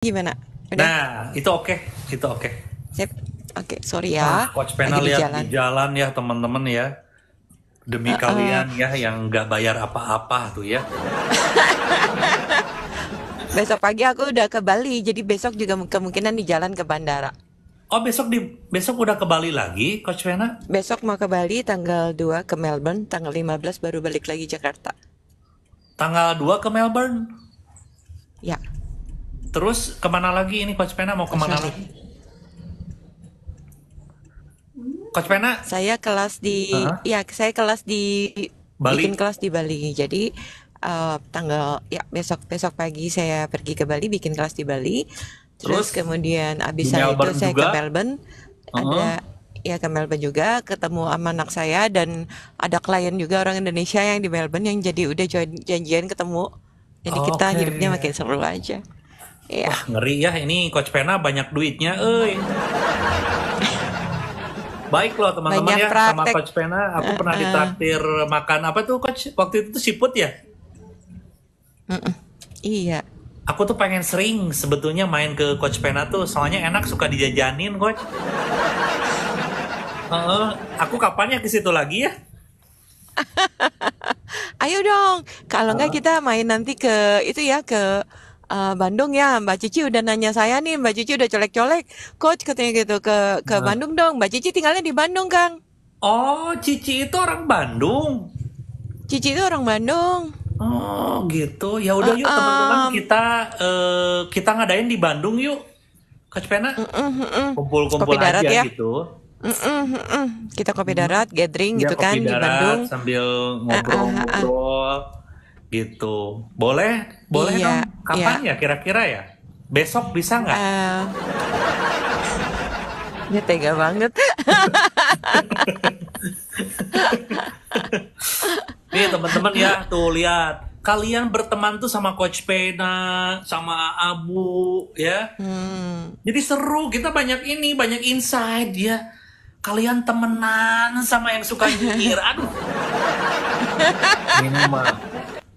Gimana? Udah? Nah, itu oke, itu oke. Sip. Oke, sorry ya. Coach Pena Lagi di lihat di jalan. jalan ya teman-teman ya. Demi Heeh. kalian ya yang nggak bayar apa-apa tuh ya. Besok pagi aku udah ke Bali, jadi besok juga kemungkinan di jalan ke bandara. Oh besok udah ke Bali lagi, Coach Pena? Besok mau ke Bali tanggal 2 ke Melbourne, tanggal 15 baru balik lagi Jakarta. Tanggal 2 ke Melbourne. Ya, Terus kemana lagi ini Coach Pena mau kemana Australia. lagi? Coach Pena? Saya kelas di Heeh. ya, saya kelas di bikin Bali. kelas di Bali. Jadi tanggal ya besok besok pagi saya pergi ke Bali bikin kelas di Bali. Terus Terus kemudian di abis sana itu Melbourne saya ke juga. Melbourne. Heeh. Ada ya ke Melbourne juga ketemu sama anak saya dan ada klien juga orang Indonesia yang di Melbourne yang jadi udah janjian ketemu. Jadi kita Oke. hidupnya makin seru aja. Iya, Wah ngeri ya ini Coach Pena banyak duitnya, euy. Baik loh teman-teman banyak ya, sama praktek. Coach Pena, aku pernah Heeh. ditraktir makan apa tuh Coach? Waktu itu tuh siput ya? Mm-mm. Iya. Aku tuh pengen sering sebetulnya main ke Coach Pena tuh, soalnya enak suka dijajanin Coach. Heeh, aku kapan ya ke situ lagi ya? Ayo dong. Kalau enggak Heeh. kita main nanti ke itu ya ke Bandung ya. Mbak Cici udah nanya saya nih, Mbak Cici udah colek-colek. Coach katanya gitu ke Nah. Bandung dong. Mbak Cici tinggalnya di Bandung, Kang. Oh, Cici itu orang Bandung. Cici itu orang Bandung. Oh, gitu. Ya udah yuk teman-teman Heeh. kita ngadain di Bandung yuk. Coach Pena Kopi kumpul-kumpul darat aja ya. gitu. Kita kopi Hmm. darat, gathering Ya gitu kopi kan di darat Bandung. sambil Ah, ah, ah. ngobrol-ngobrol gitu. Boleh, boleh dong. Iya, Kapan iya. ya kira-kira ya? Besok bisa nggak? Eh, ya tega banget. Nih teman-teman ya, tuh lihat. Kalian berteman tuh sama Coach Pena, sama Abu, ya. Hmm. Jadi seru, kita banyak ini, banyak insight ya. Kalian temenan sama yang suka nyinyir. Aduh, ini mah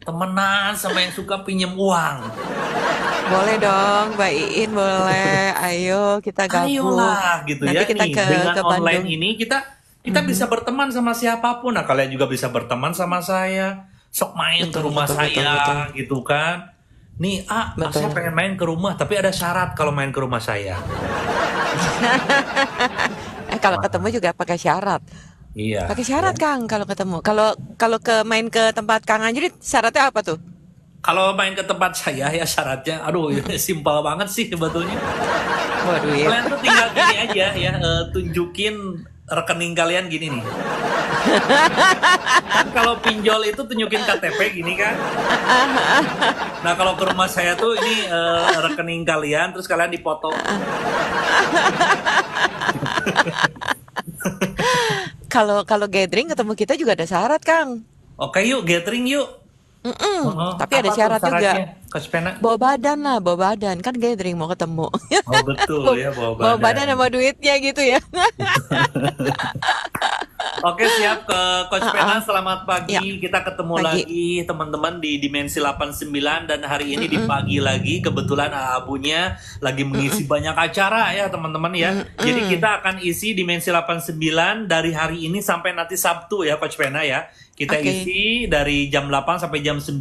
temenan sama yang suka pinjem uang. Boleh dong, Mbak Iin boleh. Ayo kita gabung. Ayolah gitu Nanti ya. kita Nih, ke dengan online Bandung. ini kita bisa berteman sama siapapun. Nah, kalian juga bisa berteman sama saya. Sok main ke Betul, rumah betul, betul, betul. saya gitu kan. Nih, saya Betul. pengen main ke rumah, tapi ada syarat kalau main ke rumah saya. Kalau ketemu juga pakai syarat. Iya, Pakai ya. syarat, Kang, kalau ketemu. Kalau kalau main ke tempat Kang Anjrit, syaratnya apa tuh? Kalau main ke tempat saya ya syaratnya, aduh, simpel banget sih sebetulnya. Waduh ya. Kalian tuh tinggal gini aja ya, tunjukin rekening kalian gini nih. Kan kalau pinjol itu tunjukin KTP gini kan. Nah kalau ke rumah saya tuh ini rekening kalian, terus kalian dipoto. Kalau kalau gathering ketemu kita juga ada syarat, Kang. Oke yuk, gathering yuk. Heeh. Tapi ada Apa tuh syarat juga. syaratnya, Coach Pena? Bawa badan lah, bawa badan. Kan gathering mau ketemu. Oh betul bawa, ya, bawa bawa badan badan. sama duitnya gitu ya. Oke siap ke Coach Ah, Pena, selamat ya, pagi. Kita ketemu pagi. lagi teman-teman di Dimensi 89 dan hari ini di pagi lagi kebetulan Abunya lagi mengisi banyak acara ya teman-teman ya. Jadi kita akan isi Dimensi 89 dari hari ini sampai nanti Sabtu ya Coach Pena ya. Kita Oke. isi dari jam 8 sampai jam 9.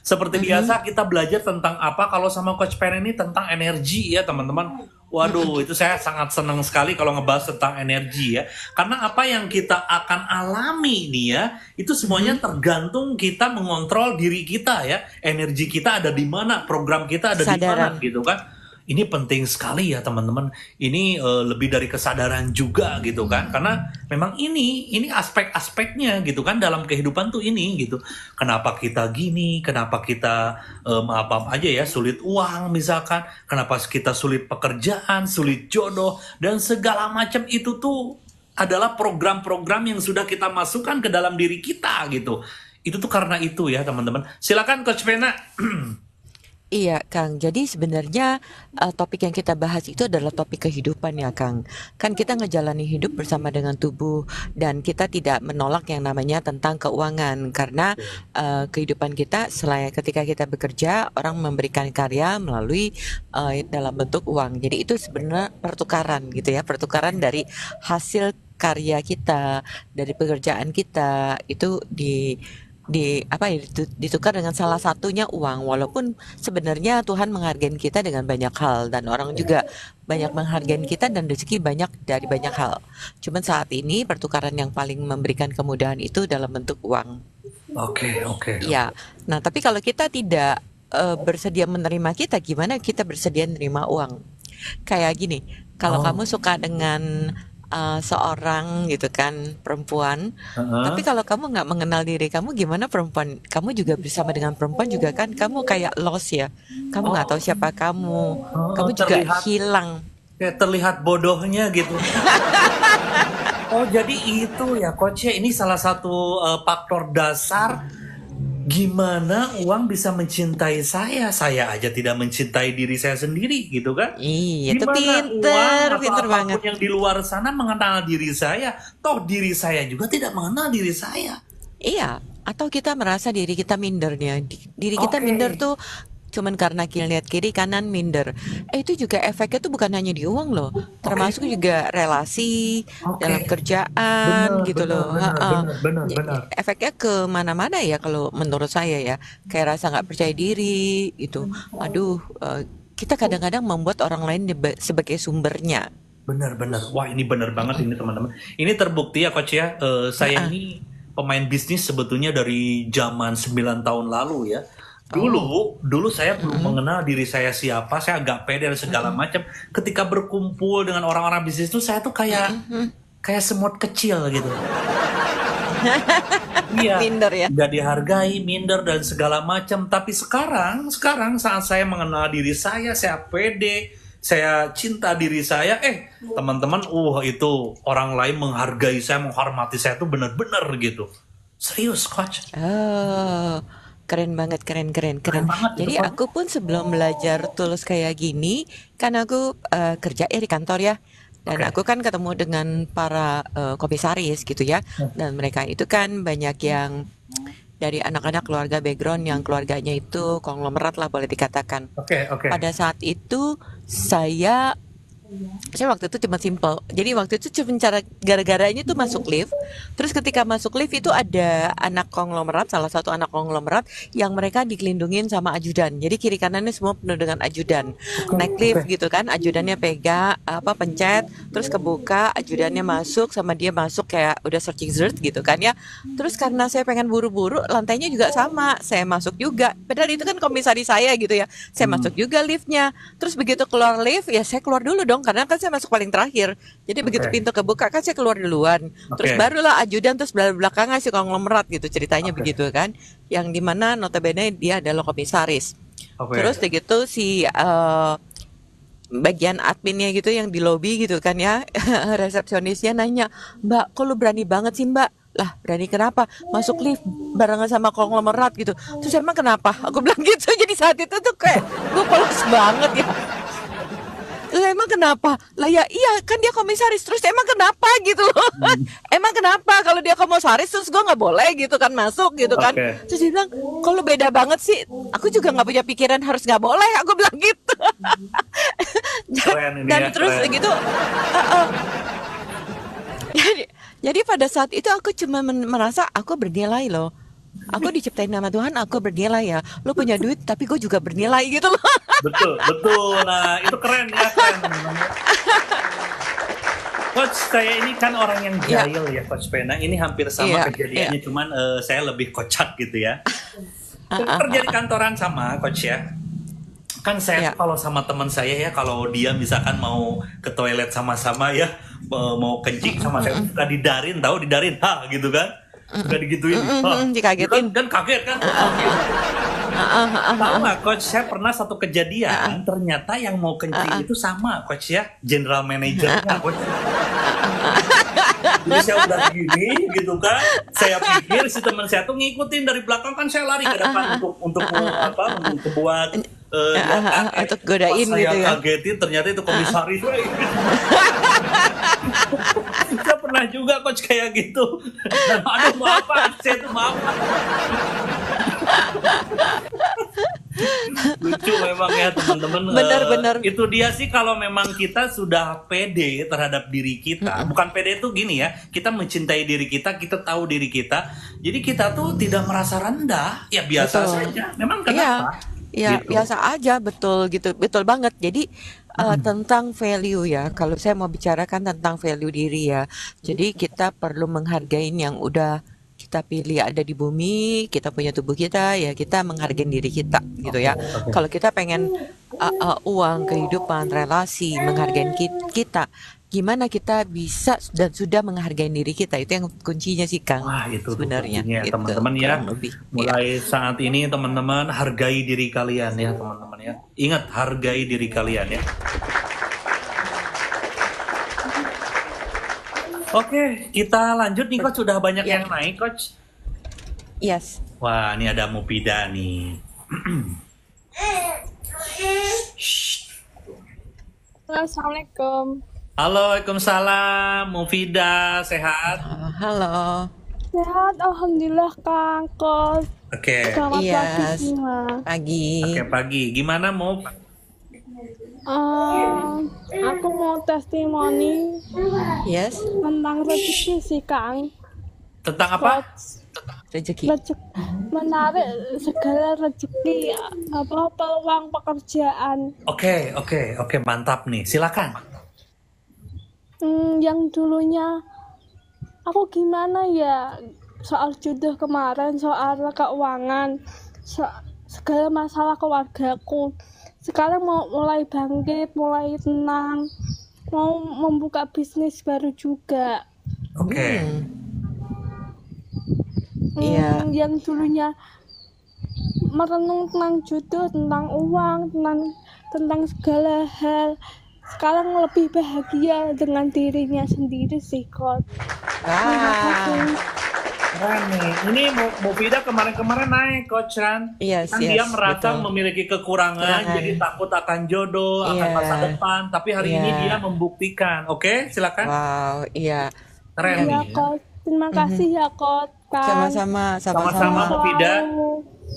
Seperti biasa kita belajar tentang apa kalau sama Coach Pena ini tentang energi ya teman-teman. Waduh, itu saya sangat senang sekali kalau ngebahas tentang energi ya. Karena apa yang kita akan alami nih ya, itu semuanya tergantung kita mengontrol diri kita ya. Energi kita ada di mana, program kita ada di mana Kesadaran. gitu kan. Ini penting sekali ya teman-teman. Ini lebih dari kesadaran juga gitu kan. Karena memang ini aspek-aspeknya gitu kan dalam kehidupan tuh ini gitu. Kenapa kita gini, kenapa kita apa aja ya sulit uang misalkan, kenapa kita sulit pekerjaan, sulit jodoh dan segala macam itu tuh adalah program-program yang sudah kita masukkan ke dalam diri kita gitu. Itu tuh karena itu ya teman-teman. Silakan Coach Pena. Iya, Kang. Jadi sebenarnya topik yang kita bahas itu adalah topik kehidupan ya, Kang. Kan kita ngejalani hidup bersama dengan tubuh dan kita tidak menolak yang namanya tentang keuangan karena kehidupan kita selain ketika kita bekerja, orang memberikan karya melalui dalam bentuk uang. Jadi itu sebenarnya pertukaran gitu ya, pertukaran dari hasil karya kita, dari pekerjaan kita itu di apa ya ditukar dengan salah satunya uang walaupun sebenarnya Tuhan menghargai kita dengan banyak hal dan orang juga banyak menghargai kita dan rezeki banyak dari banyak hal. Cuman saat ini pertukaran yang paling memberikan kemudahan itu dalam bentuk uang. Oke, oke, oke. Ya. Nah, tapi kalau kita tidak bersedia menerima kita, gimana kita bersedia menerima uang? Kayak gini, kalau kamu Oh, suka dengan seorang gitu kan perempuan, tapi heeh. kalau kamu nggak mengenal diri kamu, gimana perempuan? Kamu juga bersama dengan perempuan juga kan, kamu kayak lost ya. Kamu nggak tahu Oh, siapa kamu. oh, Kamu juga terlihat hilang. kayak terlihat bodohnya gitu. Oh, jadi itu ya coach ya. Ini salah satu faktor dasar gimana uang bisa mencintai saya. Saya aja tidak mencintai diri saya sendiri gitu kan. Iya, itu Gimana uang pinter, atau pinter apapun banget. yang di luar sana mengenal diri saya. Toh diri saya juga tidak mengenal diri saya. Iya, atau kita merasa diri kita mindernya. Diri kita Oke, minder tuh cuman karena kita lihat kiri kanan minder. Itu juga efeknya tuh bukan hanya di uang loh, oke, termasuk juga relasi oke. dalam kerjaan Benar, gitu benar, loh. benar, Heeh. benar, benar, benar. Efeknya ke mana-mana ya kalau menurut saya ya. Kayak rasa nggak percaya diri gitu. Aduh, kita kadang-kadang membuat orang lain sebagai sumbernya. Benar, benar. Wah, ini benar banget ini teman-teman. Ini terbukti ya coach ya. Saya Heeh. ini pemain bisnis sebetulnya dari zaman 9 tahun lalu ya. Oh. Dulu saya belum Mm-mm. mengenal diri saya siapa, saya agak pede dan segala Mm-mm. macam. Ketika berkumpul dengan orang-orang bisnis itu saya tuh kayak Mm-mm. kayak semut kecil gitu. Iya, Minder ya. nggak dihargai, minder dan segala macam. Tapi sekarang saat saya mengenal diri saya pede, saya cinta diri saya. Teman-teman, itu orang lain menghargai saya, menghormati saya tuh benar-benar gitu. Serius, coach. Oh, keren banget, keren, keren, Keren keren. banget itu, Jadi coach. aku pun sebelum belajar tulus kayak gini, kan aku kerja ya di kantor ya. Dan Oke. aku kan ketemu dengan para komisaris gitu ya. Dan mereka itu kan banyak yang dari anak-anak keluarga background yang keluarganya itu konglomerat lah boleh dikatakan. Oke, oke. Pada saat itu saya waktu itu cuma simple. Jadi waktu itu cuma cara gara-garanya tuh masuk lift. Terus ketika masuk lift itu ada anak konglomerat, salah satu anak konglomerat yang mereka dikelindungin sama ajudan. Jadi kiri kanannya semua penuh dengan ajudan. Oke, Naik oke. lift gitu kan, ajudannya pegang apa pencet, terus kebuka, ajudannya masuk sama dia masuk kayak udah searching zert gitu kan ya. Terus karena saya pengen buru-buru, lantainya juga sama. Saya masuk juga. Padahal itu kan komisaris saya gitu ya. Saya Hmm, masuk juga liftnya. Terus begitu keluar lift, ya saya keluar dulu dong, karena kan saya masuk paling terakhir. Jadi begitu oke, pintu kebuka kan saya keluar duluan. Terus oke, barulah ajudan terus belakangnya si konglomerat gitu ceritanya oke, begitu kan. Yang dimana notabene dia adalah komisaris. Terus oke. begitu si bagian adminnya gitu yang di lobi gitu kan ya, resepsionisnya nanya, Mbak kok lu berani banget sih Mbak? Lah berani kenapa? Masuk lift barengan sama konglomerat gitu. Terus emang kenapa? Aku bilang gitu. Jadi saat itu tuh kayak gue polos banget ya. Lah emang kenapa? Lah ya iya kan dia komisaris. Terus emang kenapa gitu loh. Hmm, Emang kenapa kalau dia komisaris terus gue nggak boleh gitu kan masuk gitu kan. oke. Terus dia bilang, kalau beda banget sih. Aku juga nggak punya pikiran harus nggak boleh. Aku bilang gitu. Keren ini Dan ya, terus keren. gitu. Jadi, jadi pada saat itu aku cuma merasa aku bernilai loh. Aku diciptain nama Tuhan, aku bernilai ya. Lu punya duit, tapi gue juga bernilai gitu loh. Betul, betul. Nah, itu keren ya, keren. Coach, saya ini kan orang yang Iya, jahil ya, Coach Pena. Ini hampir sama iya, iya. kejadiannya, cuman saya lebih kocak gitu ya. Ah, Saya ah, kerja ah, di ah. kantoran sama, Coach ya. Kan saya tuh Iya. kalau sama teman saya ya, kalau dia misalkan mau ke toilet sama-sama ya, mau kencing sama saya suka didarin, tahu didarin, ha gitu kan? Suka digituin, ha. Dia kan, Dikagetin. kan kaget kan? Wah, gitu. Tahu nggak, Coach? Saya pernah satu kejadian, ternyata yang mau kencing itu sama, Coach ya, general manajernya, Coach. Jadi saya udah gini gitu kan, saya pikir si teman saya tuh ngikutin dari belakang kan saya lari ke depan untuk apa untuk buat lihat kakek. Untuk Pas godain saya gitu ya. kagetin ternyata itu komisaris. Saya pernah juga coach kayak gitu. Aduh maaf Pak, saya tuh maaf. Lucu memang ya teman-teman. Benar-benar. Itu dia sih kalau memang kita sudah pede terhadap diri kita. Bukan pede itu gini ya, kita mencintai diri kita, kita tahu diri kita. Jadi kita tuh tidak merasa rendah, ya biasa Betul. saja. Memang Iya, kenapa? ya Gitu. biasa aja, betul gitu, betul banget. Jadi tentang value ya, kalau saya mau bicarakan tentang value diri ya, jadi kita perlu menghargai yang udah kita pilih ada di bumi, kita punya tubuh kita, ya kita menghargai diri kita gitu Oke, ya. oke. Kalau kita pengen uang, kehidupan, relasi, menghargai kita, gimana kita bisa dan sudah menghargai diri kita, itu yang kuncinya sih Kang, Wah, itu tuh sebenarnya kuncinya ya gitu, teman-teman ya. kurang lebih. Ya. Mulai saat ini teman-teman hargai diri kalian ya teman-teman ya. Ingat hargai diri kalian ya. Oke, kita lanjut nih coach. Sudah banyak Ya. yang naik coach. Yes. Wah, ini ada Mupida nih. Assalamualaikum. Halo, Waalaikumsalam. Mufida, sehat? Halo. Sehat, alhamdulillah Kang Kos. Oke. Selamat Iya, pagi semua. pagi. Oke, pagi. Gimana, Muf? Aku mau testimoni Yes, tentang rezeki sih Kang. Tentang apa? Coach, rezeki. menarik segala rezeki, apa peluang pekerjaan. Oke, mantap nih. Silakan. Yang dulunya aku gimana ya soal jodoh kemarin, soal keuangan, segala masalah keluargaku. Sekarang mau mulai bangkit, mulai tenang, mau membuka bisnis baru juga. Oke. Iya. Yang dulunya merenung tentang jodoh, tentang uang, tentang segala hal, sekarang lebih bahagia dengan dirinya sendiri sih, Kot. Terima kasih. Keren nih. Ini Mufida kemarin-kemarin naik, Coach Ran. Yes, Kan yes, dia merasa betul. memiliki kekurangan, Kekurangan. jadi takut akan jodoh, akan Iya. masa depan. Tapi hari ini Iya. dia membuktikan. Oke, silakan. Wow, iya. Keren Iya, nih. Kot. Terima kasih ya, Kot. Kang. Sama-sama, Sama-sama, sama-sama. Mufida. Selalu.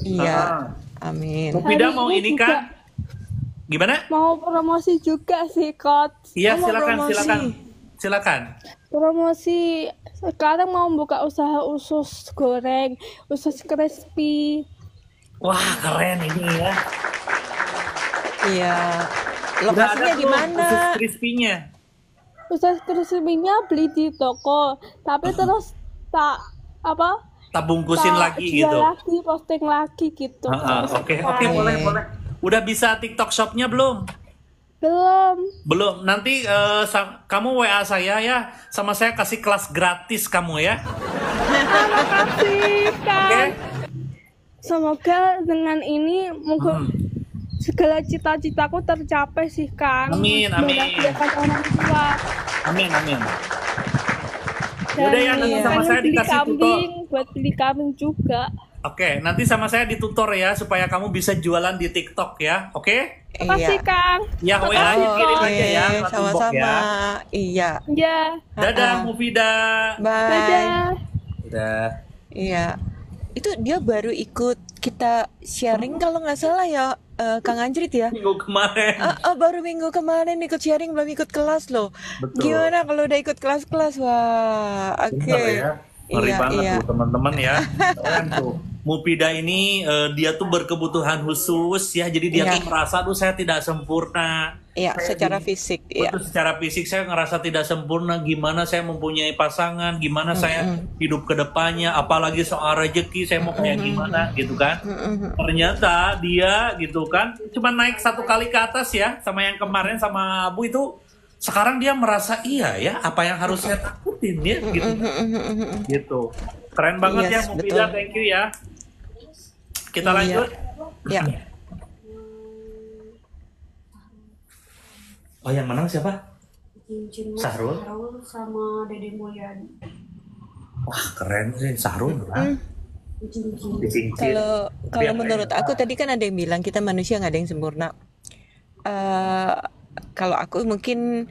Iya. Ah. Amin. Mufida Hari mau ini ini juga kan? Gimana? mau promosi juga sih, Kot. Iya, Mau silakan, promosi. silakan. Promosi sekarang mau buka usaha usus goreng, usus crispy. Wah, keren ini ya. Iya. Udah ada Lokasinya di tuh mana? usus crispy-nya. Usus crispy-nya beli di toko, tapi terus tak Tak bungkusin tak lagi jual gitu. lagi, posting lagi gitu. Oke, Oke. boleh. Udah bisa TikTok Shop-nya belum? Belum. Belum. Nanti kamu WA saya ya, sama saya kasih kelas gratis kamu ya. Makasih, Kang. Oke? Semoga dengan ini segala cita-citaku tercapai sih, Kang. Amin, amin. Membahagiakan orang tua. Amin. Dan Yaudah ya, nanti sama pengen saya beli dikasih tutor. kambing, buat beli kambing juga. Oke, nanti sama saya ditutor ya, supaya kamu bisa jualan di TikTok ya. Oke? Makasih, Kang. Ya, WA Makasih, aja kirim Kang. aja ya. Oke, lewat inbox sama-sama. ya. Iya. Ya, Dadah, Mufida. Bye. dadah. Udah. Iya. Itu dia baru ikut kita sharing kalau nggak salah ya, Kang Anjrit ya. Minggu kemarin. Baru minggu kemarin ikut sharing, belum ikut kelas loh. Betul. Gimana kalau udah ikut kelas-kelas? Wah, oke. Bener ya. Ngeri Iya, banget iya. tuh teman-teman ya. Keren tuh. Mufida ini dia tuh berkebutuhan khusus ya. Jadi dia Iya. tuh merasa tuh saya tidak sempurna. Iya, Saya secara di- fisik, iya. Betul, secara fisik saya ngerasa tidak sempurna. Gimana saya mempunyai pasangan, gimana saya hidup ke depannya, apalagi soal rezeki saya mau kayak gimana gitu kan. Ternyata dia gitu kan cuma naik 1 kali ke atas ya, sama yang kemarin sama Abu itu. Sekarang dia merasa iya ya, apa yang harus saya takutin ya gitu. Gitu. Keren banget ya Yes, Mufida, betul. thank you ya. Kita Iya. lanjut. Ya. Oh, yang menang siapa? Cincin Sahrul? Sahrul sama Dede Mulyadi. Wah, keren sih Sahrul. Kan? Dicincin. Kalau Tapi kalau apa menurut ya? aku tadi kan ada yang bilang kita manusia nggak ada yang sempurna. eh Kalau aku mungkin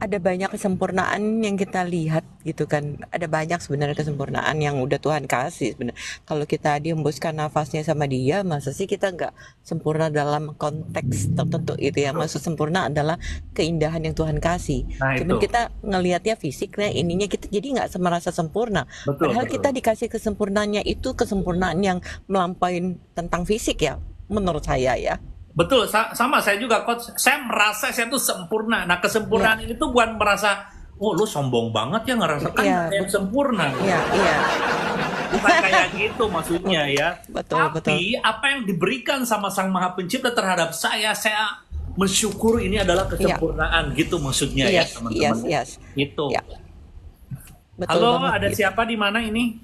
ada banyak kesempurnaan yang kita lihat gitu kan. Ada banyak sebenarnya kesempurnaan yang udah Tuhan kasih sebenarnya. Kalau kita dihembuskan nafasnya sama Dia, masa sih kita nggak sempurna dalam konteks tertentu itu ya. Maksud sempurna adalah keindahan yang Tuhan kasih. Nah Cuman itu. kita ngelihatnya fisiknya ininya kita jadi nggak merasa sempurna. Betul, Padahal kita betul. dikasih kesempurnaannya itu kesempurnaan yang melampaui tentang fisik ya. Menurut saya ya. Betul, sama saya juga coach. Saya merasa saya tuh sempurna. Nah, Ya, kesempurnaan itu bukan merasa, oh lu sombong banget ya ngerasa kan nggak ya, ada yang sempurna. ya, iya. Bukan kayak gitu maksudnya ya. Betul, betul. Tapi apa yang diberikan sama Sang Maha Pencipta terhadap saya mensyukur ini adalah Iya, kesempurnaan gitu maksudnya ya yes, yes, teman-teman. yes. Itu. Ya, betul Halo, banget ada gitu. siapa di mana ini?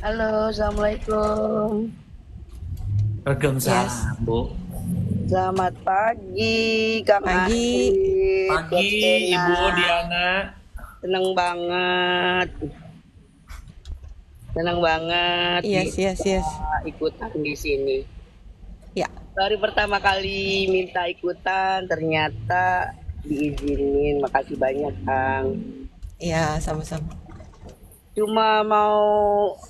Halo, Assalamualaikum. Yes. Waalaikumsalam, Bu. Selamat pagi, Kang Pagi. Astrid, Pagi, Coach Ibu Ena. Diana. Seneng banget, seneng banget Yes, yes, bisa yes. ikutan di sini. Ya, Baru pertama kali minta ikutan, ternyata diizinin. Makasih banyak, Kang. ya, sama-sama. Cuma mau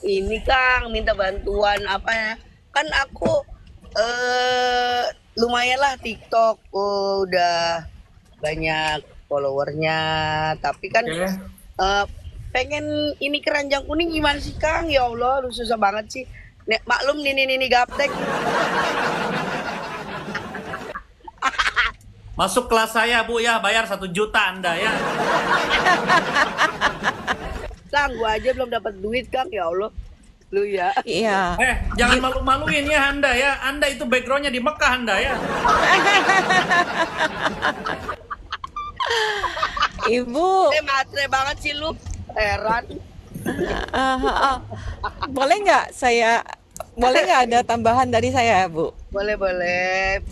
ini, Kang, minta bantuan apa ya? Kan aku lumayan lah TikTok, udah banyak followernya, tapi kan Oke. pengen ini keranjang kuning gimana sih, Kang? Ya Allah, lu susah banget sih. Maklum ini gaptek. Masuk kelas saya, Bu ya, bayar 1 juta Anda ya. Kang, gua aja belum dapat duit, Kang. Ya Allah, lu ya. Iya. Jangan malu-maluin ya Anda ya. Anda itu backgroundnya di Mekah Anda ya. Ibu, Matre banget sih lu. Heran. ah, ah, ah. boleh nggak ada tambahan dari saya, Bu? Boleh,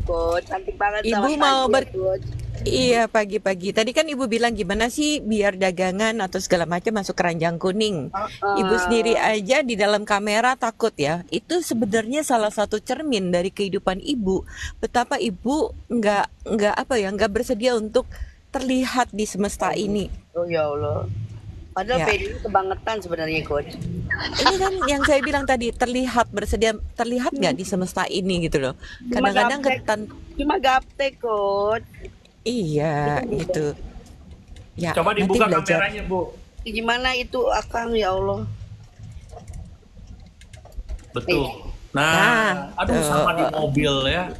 Coach. Cantik banget Ibu sama mau pagi ya, Coach. Iya, pagi-pagi. Tadi kan Ibu bilang gimana sih biar dagangan atau segala macam masuk keranjang kuning. Ibu sendiri aja di dalam kamera takut ya. Itu sebenarnya salah satu cermin dari kehidupan Ibu. Betapa Ibu nggak bersedia untuk terlihat di semesta ini. Oh ya Allah. Padahal Ya. pede kebangetan sebenarnya, Coach. Ini kan yang saya bilang tadi terlihat nggak di semesta ini gitu loh. Cuma Kadang-kadang gaptek. Cuma gaptek, Coach. iya gitu. Ya, Coba nanti dibuka belajar. kameranya, Bu. Gimana itu, Akang? Ya Allah. Betul. Nah, Aduh sama di mobil ya.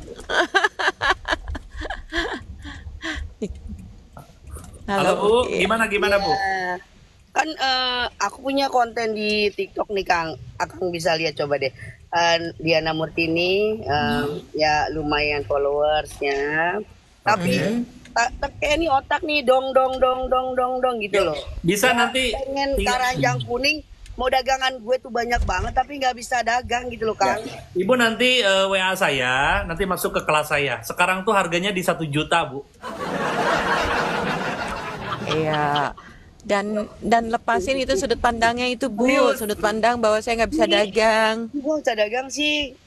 Halo, Bu. Iya. Gimana, Bu? Ya. Kan aku punya konten di TikTok nih, Kang. Akang bisa lihat coba deh. Diana Murtini, ya lumayan followersnya. Tapi kayak nih otak nih dong gitu loh. Bisa Ya, nanti pengen keranjang kuning, mau dagangan gue tuh banyak banget tapi nggak bisa dagang gitu loh, Kang. Ibu nanti WA saya, nanti masuk ke kelas saya. Sekarang tuh harganya di 1 juta, Bu. Iya. Dan lepasin itu sudut pandangnya itu, Bu. Serius? Sudut pandang bahwa saya nggak bisa dagang. Gue bisa dagang sih,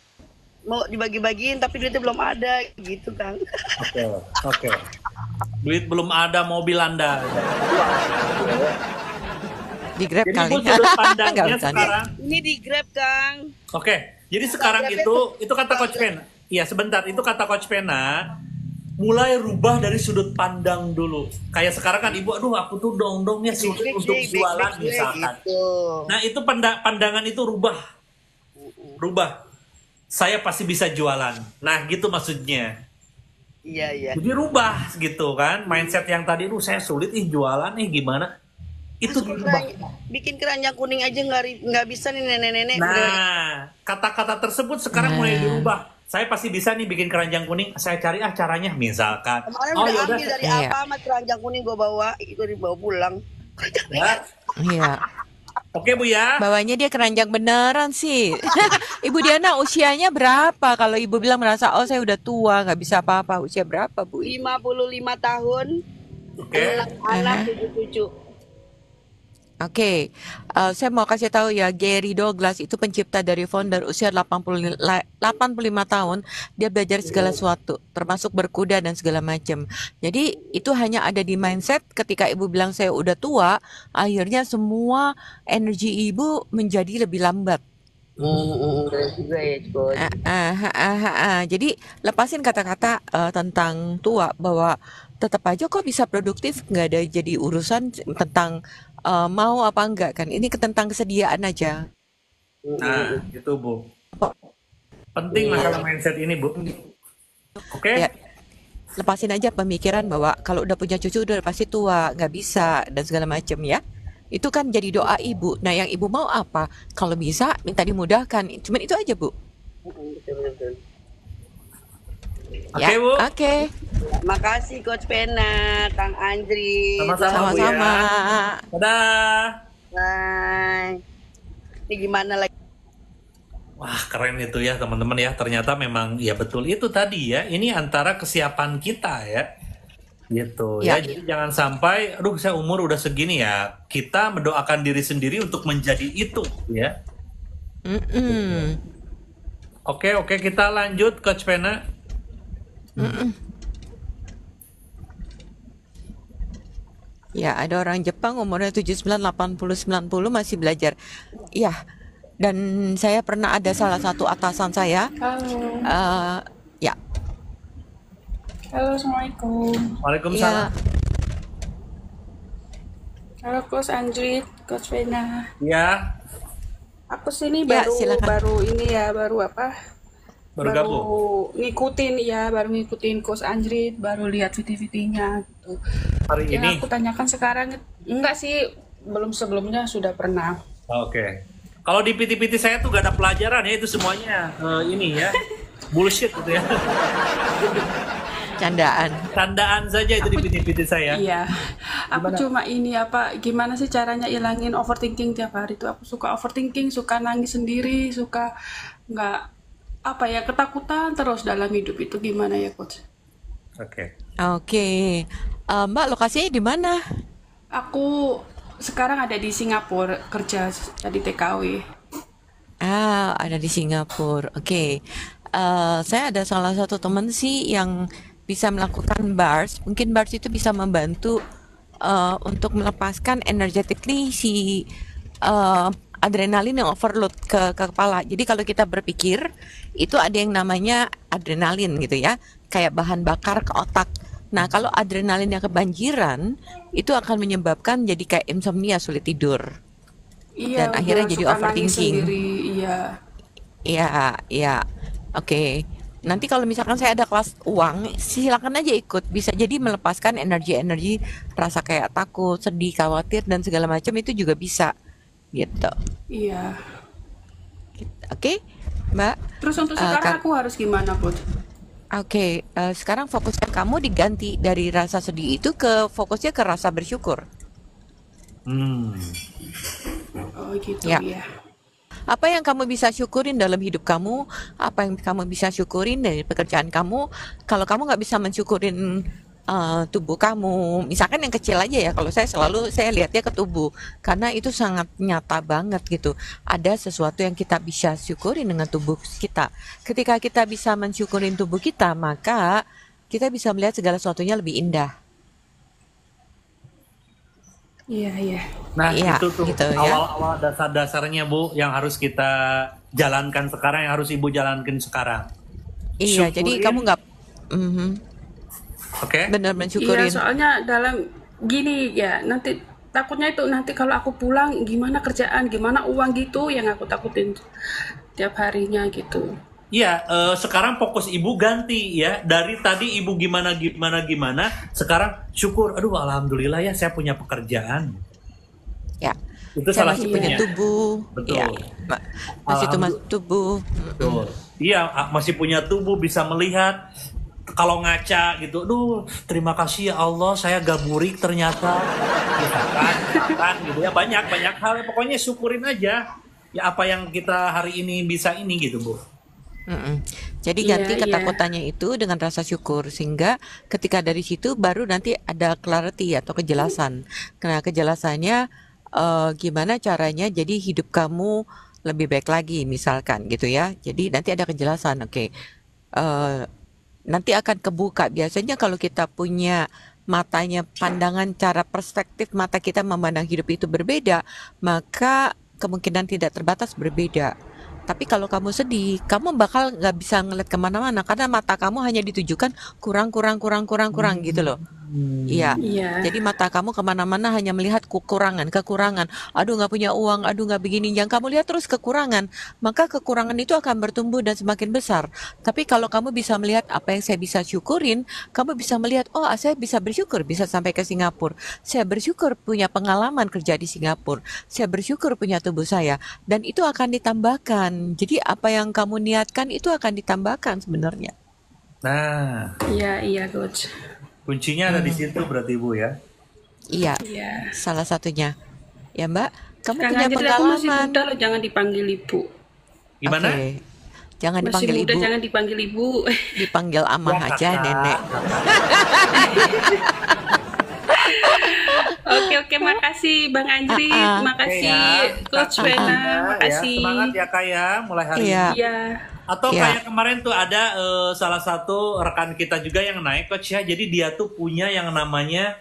mau dibagi-bagiin tapi duitnya belum ada gitu, Kang. Oke. Duit belum ada, mobil Anda. Di Grab Jadi kali. Bu sudut Nggak pandangnya bercanda. sekarang. Ini di Grab, Kang. Oke. Jadi sekarang itu kata Coach Pena. Iya, sebentar. Itu kata Coach Pena. Mulai rubah dari sudut pandang dulu. Kayak sekarang kan Ibu, aduh aku tuh dong-dongnya sulit untuk jualan misalkan. Gitu. Nah itu pandangan itu rubah. Saya pasti bisa jualan. Nah gitu maksudnya. Iya. Jadi rubah gitu kan. Mindset yang tadi, saya sulit jualan gimana. Itu dirubah. Bikin keranjang kuning aja nggak bisa nih nenek-nenek. Nah kata-kata tersebut sekarang mulai dirubah. Saya pasti bisa nih bikin keranjang kuning. Saya cari caranya misalkan. Kemarin Oh udah yaudah. ambil dari Iya. apa mas keranjang kuning gue bawa, itu dibawa pulang. Ya. Iya. Oke Bu ya. Bawanya dia keranjang beneran sih. Ibu Diana usianya berapa? Kalau Ibu bilang merasa, oh saya udah tua, nggak bisa apa-apa. Usia berapa, Bu? 55 tahun, Oke. anak 7 cucu. Oke, saya mau kasih tahu ya, Gary Douglas itu pencipta dari founder usia 85 tahun, dia belajar segala sesuatu, termasuk berkuda dan segala macam. Jadi itu hanya ada di mindset ketika ibu bilang saya udah tua, akhirnya semua energi ibu menjadi lebih lambat. Benar juga ya, Coach. Jadi lepasin kata-kata tentang tua bahwa tetap aja kok bisa produktif, nggak ada jadi urusan tentang mau apa enggak kan. Ini tentang kesediaan aja. Nah, itu Bu. Penting masalah mindset ini, Bu. Oke? Ya, lepasin aja pemikiran bahwa kalau udah punya cucu udah pasti tua, nggak bisa dan segala macam ya. Itu kan jadi doa ibu. Nah, yang ibu mau apa? Kalau bisa minta dimudahkan. Cuman itu aja, Bu. Betul. Oke, Bu. Oke. Makasih Coach Pena, Kang Andri. Sama-sama, Bu, ya. Sama-sama. Dadah. Bye. Ini gimana lagi? Wah, keren itu ya teman-teman ya. Ternyata memang ya betul itu tadi ya. Ini antara kesiapan kita ya. Gitu ya. Ya. Jadi jangan sampai aduh saya umur udah segini ya. Kita mendoakan diri sendiri untuk menjadi itu ya. Oke, kita lanjut Coach Pena. Ya, ada orang Jepang umurnya 79, 80, 90 masih belajar. Ya, dan saya pernah ada salah satu atasan saya. Halo, Ya, halo, assalamualaikum. Waalaikumsalam. ya, Halo, Coach Andri, Coach Vena. Ya, Aku sini Ya, silakan. baru ini ya, baru apa? bergabung. Baru ngikutin Coach Andri, baru lihat video-videonya gitu. Hari Yang ini. aku tanyakan sekarang enggak sih, belum sebelumnya sudah pernah. Oke. Kalau di PT-PT saya tuh gak ada pelajaran ya, itu semuanya ini ya. Bullshit gitu ya. candaan. Tandaan saja itu di PT-PT saya. Iya, aku cuma ini gimana sih caranya ilangin overthinking tiap hari tuh. Aku suka overthinking, suka nangis sendiri, suka nggak ketakutan terus dalam hidup itu. Gimana ya, Coach? Oke. Oke. Mbak, lokasinya di mana? Aku sekarang ada di Singapura kerja jadi TKW. Ada di Singapura. Oke. Saya ada salah satu teman sih yang bisa melakukan bars. Mungkin bars itu bisa membantu untuk melepaskan energetically si adrenalin yang overload ke kepala. Jadi kalau kita berpikir itu ada yang namanya adrenalin gitu ya, kayak bahan bakar ke otak. Nah, kalau adrenalinnya kebanjiran, itu akan menyebabkan jadi kayak insomnia, sulit tidur. Iya, Dan akhirnya udah jadi suka nangis overthinking. sendiri. Iya. Iya. Oke. Nanti kalau misalkan saya ada kelas uang, silakan aja ikut. Bisa jadi melepaskan energi-energi rasa kayak takut, sedih, khawatir dan segala macam itu juga bisa. Gitu. Iya. Oke, Mbak. Terus untuk sekarang aku harus gimana, Coach? Oke, sekarang fokusnya kamu diganti dari rasa sedih itu ke fokusnya ke rasa bersyukur. Oh gitu Ya. ya. Apa yang kamu bisa syukurin dalam hidup kamu? Apa yang kamu bisa syukurin dari pekerjaan kamu? Kalau kamu nggak bisa mensyukurin tubuh kamu, misalkan yang kecil aja ya. Kalau saya lihatnya ke tubuh, karena itu sangat nyata banget gitu. Ada sesuatu yang kita bisa syukurin dengan tubuh kita. Ketika kita bisa mensyukurin tubuh kita, maka kita bisa melihat segala sesuatunya lebih indah. Iya. Nah, Iya, itu tuh gitu ya. awal-awal dasar-dasarnya Bu yang harus kita jalankan sekarang, yang harus Ibu jalankan sekarang. Iya, jadi Syukurin. kamu nggak Oke? benar Iya, mensyukurin. soalnya dalam gini ya, nanti takutnya itu nanti kalau aku pulang gimana kerjaan, gimana uang gitu yang aku takutin tiap harinya gitu. Iya, sekarang fokus Ibu ganti ya. Dari tadi Ibu gimana, sekarang syukur. Aduh, alhamdulillah ya saya punya pekerjaan. Ya, Itu saya salah masih punya satunya. tubuh. Betul. Ya, masih tubuh. Betul. Iya, masih punya tubuh, bisa melihat. Kalau ngaca gitu, aduh terima kasih ya Allah saya gak burik ternyata. Misalkan gitu ya, banyak hal ya, pokoknya syukurin aja. Ya apa yang kita hari ini bisa ini gitu Bu. Jadi Iya, ganti iya. ketakutannya itu dengan rasa syukur, sehingga ketika dari situ baru nanti ada clarity atau kejelasan. Karena kejelasannya gimana caranya jadi hidup kamu lebih baik lagi misalkan gitu ya. Jadi nanti ada kejelasan, oke. Eh, Nanti akan kebuka. Biasanya kalau kita punya matanya, pandangan, cara perspektif mata kita memandang hidup itu berbeda, maka kemungkinan tidak terbatas berbeda. Tapi kalau kamu sedih, kamu bakal nggak bisa ngeliat kemana-mana karena mata kamu hanya ditujukan kurang, kurang, kurang, kurang, kurang gitu loh. Iya, Iya. jadi mata kamu kemana-mana hanya melihat kekurangan, kekurangan. Aduh nggak punya uang, aduh nggak begini. Yang kamu lihat terus kekurangan, maka kekurangan itu akan bertumbuh dan semakin besar. Tapi kalau kamu bisa melihat apa yang saya bisa syukurin, kamu bisa melihat, oh saya bisa bersyukur bisa sampai ke Singapura. Saya bersyukur punya pengalaman kerja di Singapura. Saya bersyukur punya tubuh saya. Dan itu akan ditambahkan. Jadi apa yang kamu niatkan itu akan ditambahkan sebenarnya. Nah, Iya, iya, coach. kuncinya ada di situ berarti Bu ya. Iya, Iya. salah satunya. Ya Mbak, kamu Kang punya Andri, aku masih pengalaman. muda loh, jangan dipanggil ibu. Gimana? Oke, jangan Masih dipanggil muda, ibu, jangan dipanggil ibu. dipanggil amah Ya aja nenek. Oke, makasih Bang Andri, Ah, ah. makasih Oke ya. Coach Kak Bena, Ina, ya, makasih. semangat ya Kak ya mulai hari Iya. ini. Iya. Atau Iya. kayak kemarin tuh ada salah satu rekan kita juga yang naik coach ya. Jadi dia tuh punya yang namanya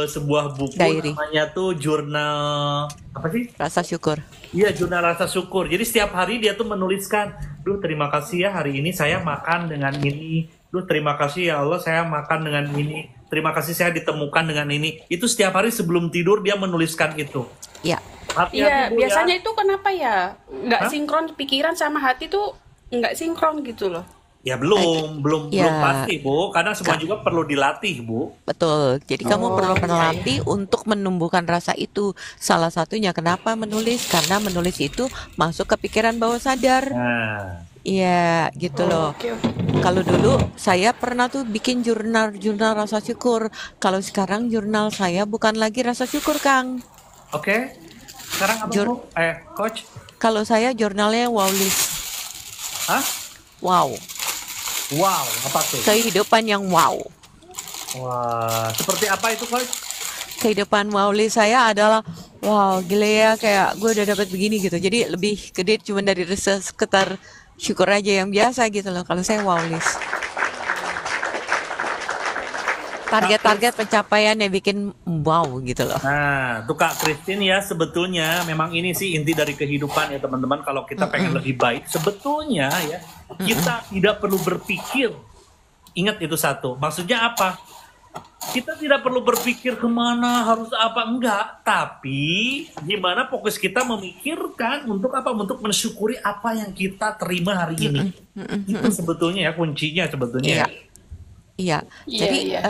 sebuah buku Diary. namanya tuh jurnal apa sih? Rasa syukur. Iya, jurnal rasa syukur. Jadi setiap hari dia tuh menuliskan, "Duh, terima kasih ya hari ini saya makan dengan ini. Duh, terima kasih ya Allah saya makan dengan ini. Terima kasih saya ditemukan dengan ini." Itu setiap hari sebelum tidur dia menuliskan itu. Ya, Hati-hati, Iya, Bu, ya. biasanya itu kenapa ya? Nggak Hah? sinkron pikiran sama hati tuh nggak sinkron gitu loh. Ya belum Ya. pasti Bu, karena semua juga perlu dilatih Bu. betul. Jadi kamu perlu iya, melatih untuk menumbuhkan rasa itu. Salah satunya kenapa menulis? Karena menulis itu masuk ke pikiran bawah sadar. Nah, Iya, gitu loh. Oke. Kalau dulu saya pernah tuh bikin jurnal rasa syukur. Kalau sekarang jurnal saya bukan lagi rasa syukur, Kang. oke. Sekarang apa Jur- Bu? Coach? Kalau saya jurnalnya wow list. Hah? Wow. Wow, apa tuh? Kehidupan yang wow. Wah, seperti apa itu coach? Kehidupan wow list saya adalah wow, gila ya, kayak gue udah dapat begini gitu. Jadi lebih gede cuma dari rasa sekitar syukur aja yang biasa gitu loh. Kalau saya wow list. Target-target pencapaiannya bikin wow gitu loh. Nah, tuh Kak Christine ya, sebetulnya memang ini sih inti dari kehidupan ya teman-teman. Kalau kita pengen lebih baik, sebetulnya ya kita tidak perlu berpikir. Ingat itu satu. Maksudnya apa? Kita tidak perlu berpikir kemana harus apa, enggak. Tapi gimana fokus kita memikirkan untuk apa? Untuk mensyukuri apa yang kita terima hari ini. Itu sebetulnya ya kuncinya sebetulnya. Iya. Iya, Iya, jadi iya.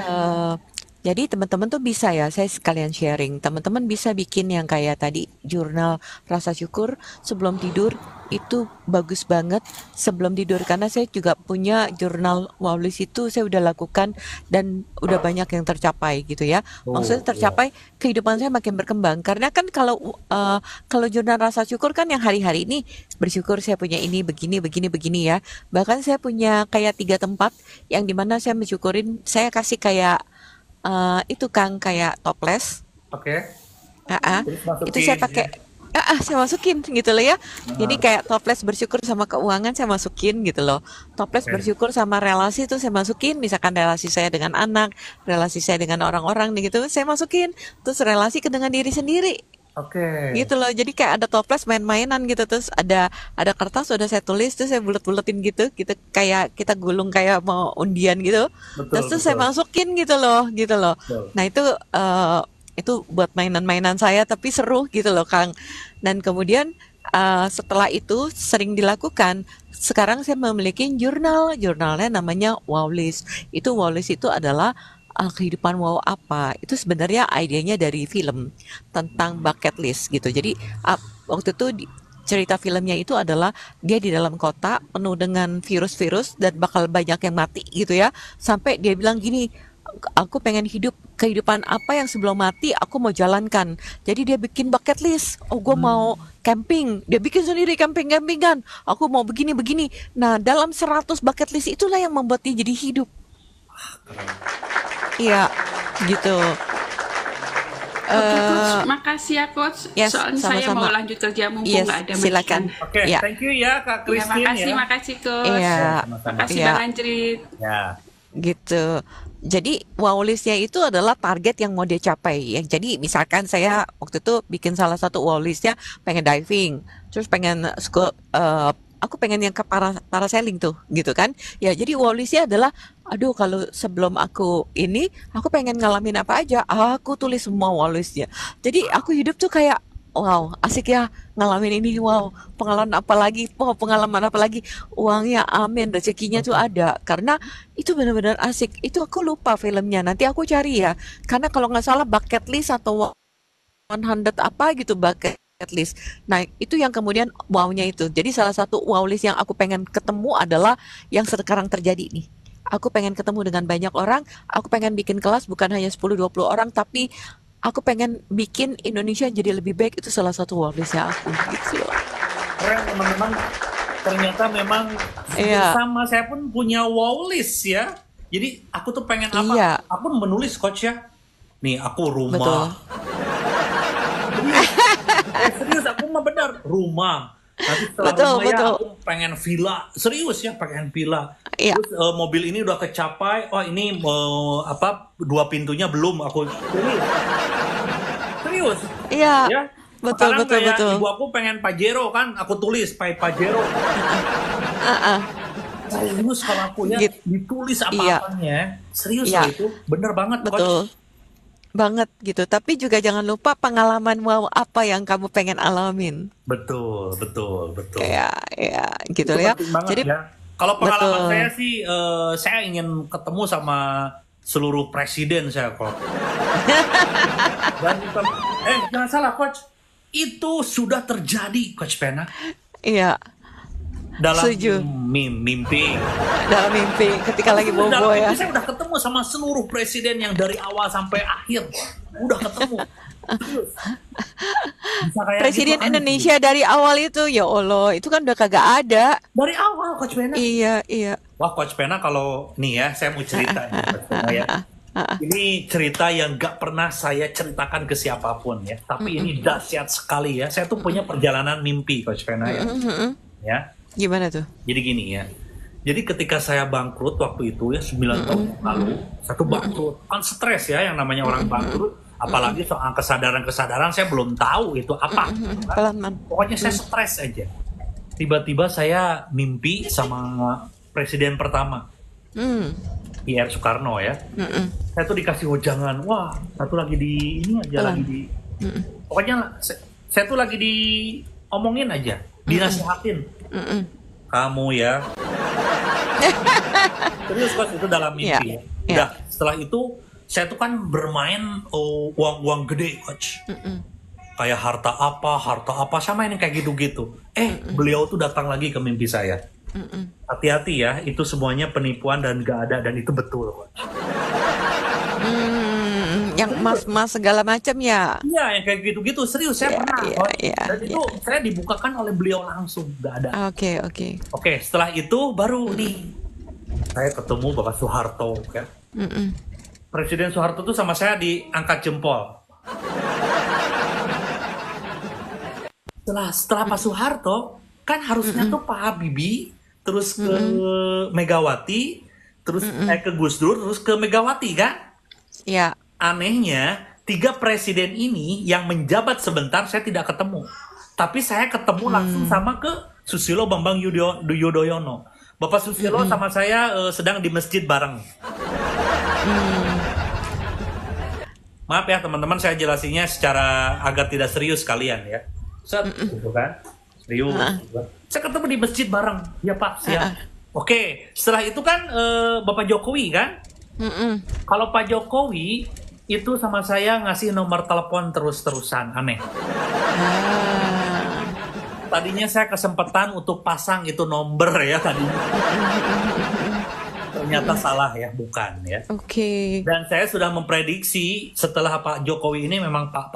jadi teman-teman tuh bisa ya, saya sekalian sharing. Teman-teman bisa bikin yang kayak tadi jurnal rasa syukur sebelum tidur itu bagus banget sebelum tidur karena saya juga punya jurnal wow list itu saya udah lakukan dan udah banyak yang tercapai gitu ya. Maksudnya tercapai kehidupan saya makin berkembang karena kan kalau jurnal rasa syukur kan yang hari-hari ini bersyukur saya punya ini begini begini begini ya. Bahkan saya punya kayak 3 tempat yang dimana saya mensyukurin saya kasih kayak itu Kang kayak toples. Oke. Terus Itu saya masukin, pakai saya masukin gitu loh ya. Jadi kayak toples bersyukur sama keuangan saya masukin gitu loh. Toples Oke. bersyukur sama relasi itu saya masukin. Misalkan relasi saya dengan anak, relasi saya dengan orang-orang gitu saya masukin. Terus relasi dengan diri sendiri Oke. gitu loh. Jadi kayak ada toples main-mainan gitu. Terus ada kertas udah saya tulis terus saya bulet-buletin gitu kayak kita gulung kayak mau undian gitu. Betul, Terus saya betul. masukin gitu loh. Betul. Nah itu buat mainan-mainan saya tapi seru gitu loh Kang. Dan kemudian setelah itu sering dilakukan. Sekarang saya memiliki jurnalnya namanya wow list. Wow list itu adalah kehidupan wow apa. Itu sebenarnya idenya dari film tentang bucket list gitu. Jadi waktu itu cerita filmnya itu adalah dia di dalam kota penuh dengan virus-virus dan bakal banyak yang mati gitu ya. Sampai dia bilang gini, aku pengen hidup kehidupan apa yang sebelum mati aku mau jalankan. Jadi dia bikin bucket list. Oh, gue mau camping. Dia bikin sendiri campingan. Aku mau begini-begini. Nah, dalam 100 bucket list itulah yang membuat dia jadi hidup. Iya, gitu. Oke, Coach. Eh, Makasih ya, Coach. yes, Soalnya saya mau sama-sama. lanjut kerja mumpung Yes, nggak ada silakan. majikan. Oke, Ya, thank you ya Kak Ya, Christine makasih, ya. makasih, Coach. iya, Sama-sama. Makasih, iya, Bang Anjrit. Ya. gitu. Jadi wow listnya itu adalah target yang mau dia capai. Jadi misalkan saya waktu itu bikin salah satu wow listnya pengen diving, terus pengen aku pengen yang ke parasailing tuh, gitu kan? Ya, jadi wow listnya adalah, aduh kalau sebelum aku ini, aku pengen ngalamin apa aja, aku tulis semua wow listnya. Jadi aku hidup tuh kayak, wow, asik ya ngalamin ini, wow, pengalaman apa lagi, uangnya amin, rezekinya tuh ada. Karena itu benar-benar asik. Itu aku lupa filmnya, nanti aku cari ya. Karena kalau nggak salah bucket list atau 100 apa gitu bucket list. Nah, itu yang kemudian wow-nya itu. Jadi salah satu wow list yang aku pengen ketemu adalah yang sekarang terjadi nih. Aku pengen ketemu dengan banyak orang, aku pengen bikin kelas bukan hanya 10-20 orang, tapi aku pengen bikin Indonesia jadi lebih baik. Itu salah satu wow listnya aku gitu. Keren teman-teman. Ternyata memang Iya, sama saya pun punya wow list ya. Jadi aku tuh pengen apa? iya, Aku menulis Coach ya. Nih aku betul. rumah. Serius aku mah benar rumah. Nanti setelah Betul, rumah ya betul. aku pengen villa. Serius ya pengen villa. Iya, Terus mobil ini udah kecapai. Oh ini apa 2 pintunya belum aku serius. Serius iya, ya. betul, Sekarang betul, kayak betul. ibu aku pengen Pajero kan, aku tulis Pajero. Ah, ah, Serius kalau aku ya gitu. ditulis Iya, apa-apanya. Serius iya, loh itu bener banget Coach. betul. Banget gitu. Tapi juga jangan lupa pengalaman wow apa yang kamu pengen alamin. Betul, betul, betul. Ya, ya, gitu Itu ya. penting banget Jadi ya. Kalau pengalaman betul. saya sih, saya ingin ketemu sama seluruh presiden saya kok. Dan jangan salah Coach, itu sudah terjadi Coach Pena Iya, dalam setuju. mimpi. Dalam mimpi ketika lagi Dalam bobo mimpi ya. saya udah ketemu sama seluruh presiden yang dari awal sampai akhir, udah ketemu. Serius. Bisa kayak gitu Presiden kan? Indonesia dari awal itu, ya Allah, itu kan udah kagak ada. Dari awal Coach Pena. Iya, iya. Wah Coach Pena kalau nih ya, saya mau cerita nih, Coach Pena ya. Ini cerita yang gak pernah saya ceritakan ke siapapun ya. Tapi ini dahsyat sekali ya. Saya tuh punya perjalanan mimpi Coach Pena ya. Ya. Gimana tuh? Jadi gini ya. Jadi ketika saya bangkrut waktu itu ya 9 tahun yang lalu, satu bangkrut. Kan stres ya yang namanya orang bangkrut. Apalagi soal kesadaran-kesadaran saya belum tahu itu apa. Pelan, man. Pokoknya saya stres aja. Tiba-tiba saya mimpi sama presiden pertama. Hmm. IR Soekarno ya. Mm-mm. Saya tuh dikasih wejangan, wah satu lagi di ini aja Pelan. lagi di, pokoknya saya tuh lagi diomongin aja, dinasihatin, Mm-mm. kamu ya, serius Coach itu dalam Iya, mimpi ya. iya. Udah setelah itu saya tuh kan bermain uang gede Coach, kayak harta apa sama ini kayak gitu-gitu. Beliau tuh datang lagi ke mimpi saya. Hati-hati ya, itu semuanya penipuan dan gak ada, dan itu betul Coach. Yang mas-mas segala macam ya. Iya, yang kayak gitu-gitu serius saya Iya, pernah. iya, Coach. iya, Dan itu saya dibukakan oleh beliau langsung, nggak ada. Oke, oke. Oke, setelah itu baru nih saya ketemu Bapak Soeharto ya. Mm-mm. Presiden Soeharto tuh sama saya diangkat jempol. Setelah Pak Soeharto kan harusnya tuh Pak Habibie terus ke Megawati, terus ke Gus Dur, terus ke Megawati kan? Ya. Anehnya, 3 presiden ini yang menjabat sebentar saya tidak ketemu. Tapi saya ketemu langsung sama ke Susilo Bambang Yudhoyono. Bapak Susilo sama saya sedang di masjid bareng. Maaf ya teman-teman, saya jelasinnya secara agar tidak serius kalian ya. Gitu kan? Serius. Saya ketemu di masjid bareng. Ya Pak, siap. Oke, setelah itu kan Bapak Jokowi kan? Kalau Pak Jokowi itu sama saya ngasih nomor telepon terus-terusan, aneh. Tadinya saya kesempatan untuk pasang itu nomor ya tadinya. Ternyata salah ya, bukan ya. Oke. Dan saya sudah memprediksi setelah Pak Jokowi ini memang Pak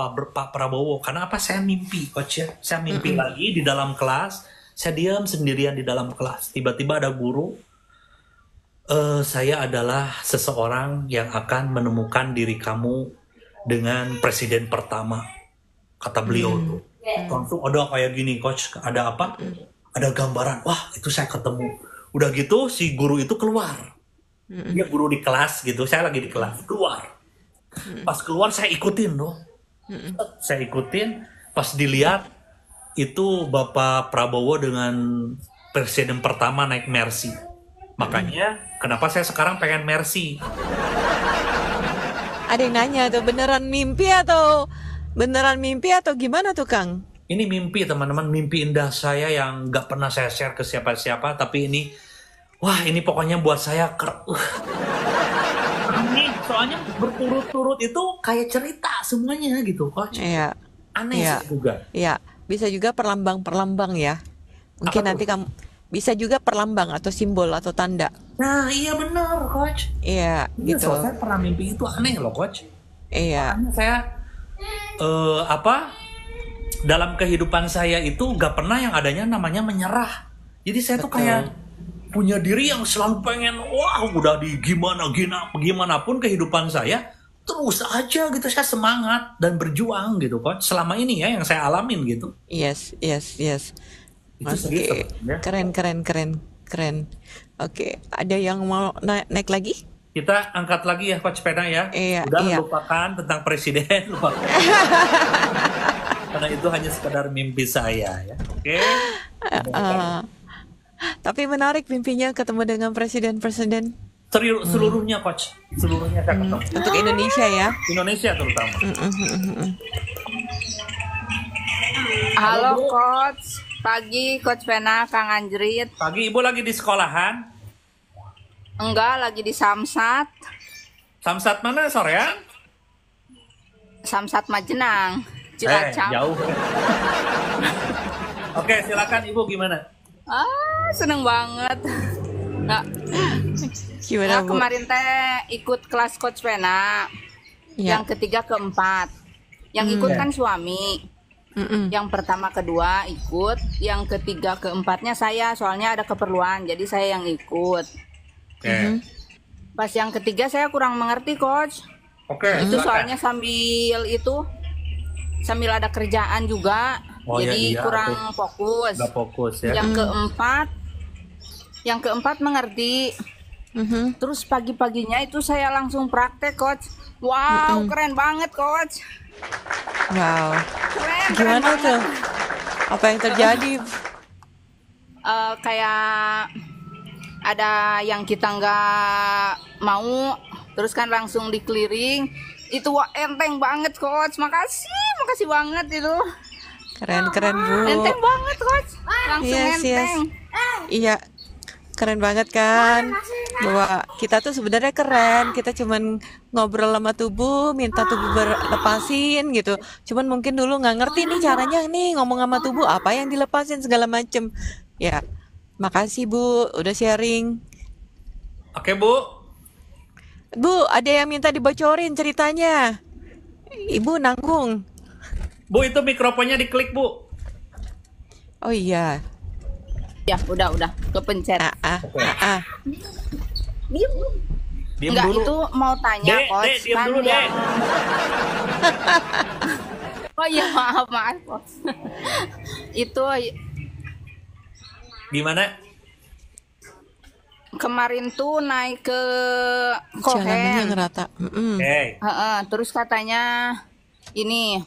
Prabowo. Karena apa? Saya mimpi, Coach ya. Saya mimpi lagi di dalam kelas. Saya diam sendirian di dalam kelas. Tiba-tiba ada guru. Saya adalah seseorang yang akan menemukan diri kamu dengan presiden pertama, kata beliau tuh. Langsung ada kayak gini, coach, ada apa? Ada gambaran, wah itu saya ketemu. Udah gitu si guru itu keluar. Dia guru di kelas gitu, saya lagi di kelas, keluar. Pas keluar saya ikutin loh. Saya ikutin, pas dilihat itu Bapak Prabowo dengan presiden pertama naik Mercy. Makanya kenapa saya sekarang pengen Mercy. Ada yang nanya tuh beneran mimpi atau gimana tuh Kang? Ini mimpi teman-teman, mimpi indah saya yang gak pernah saya share ke siapa-siapa, tapi ini, wah ini pokoknya buat saya ini soalnya berturut-turut itu kayak cerita semuanya gitu, coach. Iya. Aneh Iya. sih juga. Iya, bisa juga perlambang-perlambang ya. Mungkin Apa tuh? nanti kamu bisa juga perlambang atau simbol atau tanda. Nah iya bener, coach. Iya, Iya, gitu. soalnya saya pernah mimpi itu aneh loh, coach. Iya. Makanya saya dalam kehidupan saya itu gak pernah yang adanya namanya menyerah. Jadi saya tuh Betul. kayak punya diri yang selalu pengen, wah udah di gimana pun kehidupan saya terus aja gitu, saya semangat dan berjuang gitu, coach. Selama ini ya yang saya alamin gitu. Yes. Itu serius, Oke. ya. Keren. Oke, ada yang mau naik lagi? Kita angkat lagi ya, Coach Pena ya. Iya, Udah iya. lupakan tentang presiden, lupakan. Karena itu hanya sekedar mimpi saya ya. Oke. Eh, tapi menarik mimpinya ketemu dengan presiden-presiden Seluruhnya, Coach. Seluruhnya saya ketemu. untuk Indonesia ya. Indonesia terutama. Halo Coach, pagi Coach Pena, Kang Anjrit. Pagi Ibu lagi di sekolahan. Enggak, lagi di Samsat, Samsat mana sorean? Samsat Majenang, Cilacap. Jauh. Oke, silakan Ibu gimana? Seneng banget. Nggak, Gimana Bu? kemarin teh ikut kelas Coach Pena, Ya. yang ketiga keempat. Yang ikut kan suami. Yang pertama kedua ikut, yang ketiga keempatnya saya, soalnya ada keperluan, jadi saya yang ikut. Oke. Pas yang ketiga saya kurang mengerti Coach. Oke, Itu silakan. soalnya sambil ada kerjaan juga, Oh, ya, jadi iya, kurang tuh. fokus. Nggak fokus ya. Yang keempat mengerti. Terus pagi-paginya itu saya langsung praktek Coach. Wow, keren banget Coach. Wow. Keren Gimana banget. tuh? Apa yang terjadi? Kayak ada yang kita nggak mau, terus kan langsung dikeliling. Itu wah, enteng banget Coach. Makasih banget itu. Keren Bu. Enteng banget Coach. Langsung Yes. enteng. Iya, keren banget kan? Bahwa kita tuh sebenarnya keren. Kita cuman ngobrol sama tubuh, minta tubuh lepasin gitu. Cuman mungkin dulu nggak ngerti nih caranya nih ngomong sama tubuh apa yang dilepasin segala macem. Ya, makasih Bu, udah sharing. Oke, Bu. Bu, ada yang minta dibocorin ceritanya. Ibu nanggung. Bu, itu mikrofonnya diklik, Bu. Oh iya. Ya, udah kepencet. Diem Enggak, dulu. itu mau tanya Dek, Coach. diem Kan dulu, Dek. yang- Oh iya, maaf Coach. Itu Gimana? kemarin tuh naik ke Jalanannya Kohen. ngerata. Oke. Terus katanya ini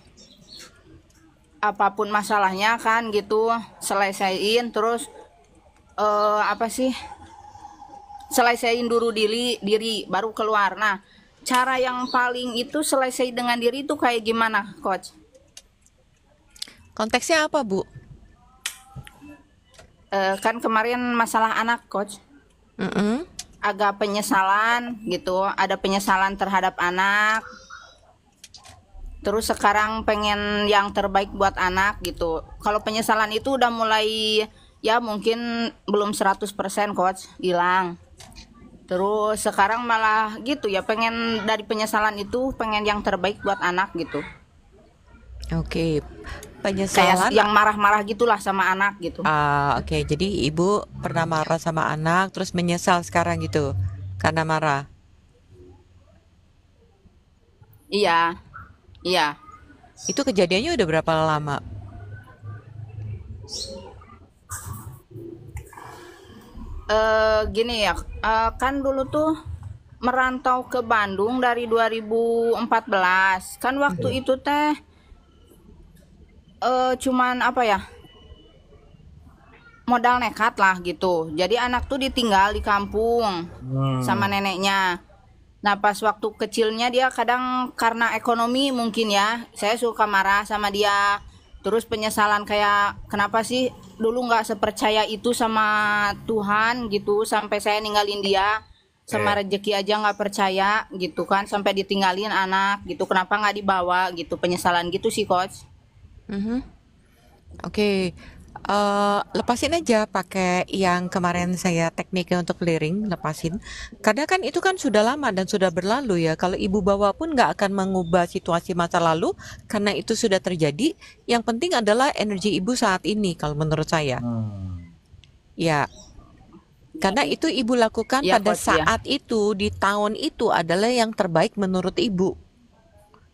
apapun masalahnya kan gitu selesaiin, terus selesaiin dulu diri baru keluar. Nah, cara yang paling itu selesai dengan diri itu kayak gimana Coach? Konteksnya apa, Bu? Kan kemarin masalah anak Coach, agak penyesalan gitu, ada penyesalan terhadap anak. Terus sekarang pengen yang terbaik buat anak gitu. Kalau penyesalan itu udah mulai, ya mungkin belum 100% Coach, hilang. Terus sekarang malah gitu ya, pengen dari penyesalan itu pengen yang terbaik buat anak gitu. Oke. Kayak Penyesalan. yang marah-marah gitulah sama anak gitu. Oke. Jadi Ibu pernah marah sama anak terus menyesal sekarang gitu karena marah. Iya. Iya. Itu kejadiannya udah berapa lama? Gini ya, kan dulu tuh merantau ke Bandung dari 2014. Kan waktu itu teh cuman apa ya? Modal nekat lah gitu. Jadi anak tuh ditinggal di kampung sama neneknya. Nah, pas waktu kecilnya dia kadang karena ekonomi mungkin ya, saya suka marah sama dia. Terus penyesalan kayak kenapa sih dulu nggak sepercaya itu sama Tuhan gitu, sampai saya ninggalin dia, sama rezeki aja nggak percaya gitu kan, sampai ditinggalin anak gitu. Kenapa nggak dibawa gitu, penyesalan gitu sih coach. Mhm. Oke, lepasin aja pakai yang kemarin saya tekniknya untuk clearing, lepasin. Karena kan itu kan sudah lama dan sudah berlalu ya. Kalau ibu bawa pun nggak akan mengubah situasi masa lalu karena itu sudah terjadi. Yang penting adalah energi ibu saat ini kalau menurut saya. Ya, karena itu ibu lakukan Iya pada coach ya. saat itu di tahun itu adalah yang terbaik menurut ibu.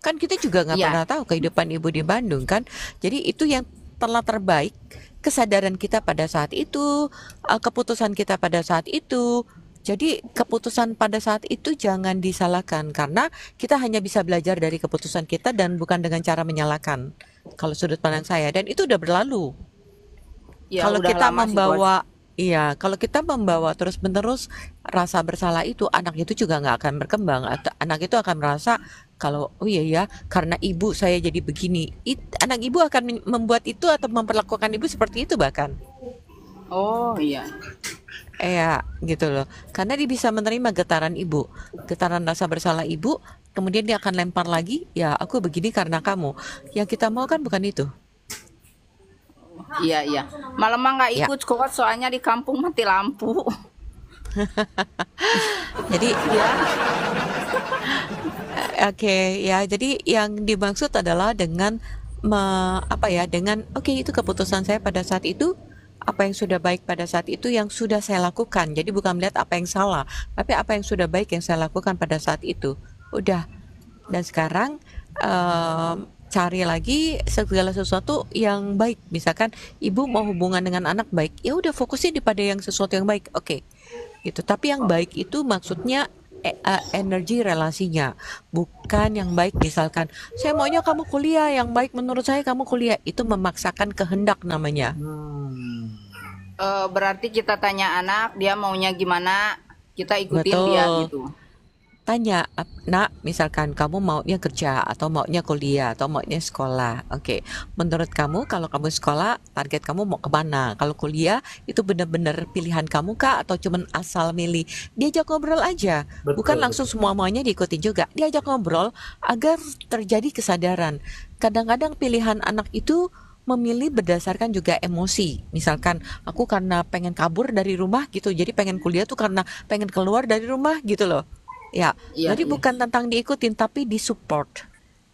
Kan kita juga nggak Iya. pernah tahu kehidupan ibu di Bandung kan. Jadi itu yang telah terbaik, kesadaran kita pada saat itu, keputusan kita pada saat itu. Jadi keputusan pada saat itu jangan disalahkan karena kita hanya bisa belajar dari keputusan kita dan bukan dengan cara menyalahkan. Kalau sudut pandang saya dan itu udah berlalu. Ya Kalau udah kita lama sih coach. membawa, iya, kalau kita membawa terus-menerus rasa bersalah itu, anak itu juga nggak akan berkembang. Anak itu akan merasa kalau, oh iya ya, karena ibu saya jadi begini. Anak ibu akan membuat itu atau memperlakukan ibu seperti itu bahkan. Oh iya. Iya, gitu loh. Karena dia bisa menerima getaran ibu, getaran rasa bersalah ibu, kemudian dia akan lempar lagi, ya aku begini karena kamu. Yang kita mau kan bukan itu. Iya iya. Malam mah nggak Ya, ikut coach, soalnya di kampung mati lampu. jadi Ya. oke, ya, jadi yang dimaksud adalah dengan dengan oke itu keputusan saya pada saat itu, apa yang sudah baik pada saat itu yang sudah saya lakukan. Jadi bukan melihat apa yang salah, tapi apa yang sudah baik yang saya lakukan pada saat itu. Udah. Dan sekarang cari lagi segala sesuatu yang baik. Misalkan ibu mau hubungan dengan anak baik, ya udah fokusnya pada yang sesuatu yang baik. Oke. Gitu. Tapi yang baik itu maksudnya energi relasinya, bukan yang baik misalkan saya maunya kamu kuliah, yang baik menurut saya kamu kuliah, itu memaksakan kehendak namanya. Berarti kita tanya anak dia maunya gimana, kita ikutin dia Betul. gitu. Tanya, nak, misalkan kamu maunya kerja atau maunya kuliah atau maunya sekolah. Oke, menurut kamu kalau kamu sekolah target kamu mau kemana? Kalau kuliah itu benar-benar pilihan kamu kah atau cuman asal milih? Diajak ngobrol aja, bukan Betul, langsung betul. semua maunya diikutin juga. Diajak ngobrol agar terjadi kesadaran. Kadang-kadang pilihan anak itu memilih berdasarkan juga emosi. Misalkan aku karena pengen kabur dari rumah gitu, jadi pengen kuliah tuh karena pengen keluar dari rumah gitu loh. Ya, Iya jadi iya. bukan tentang diikutin tapi disupport,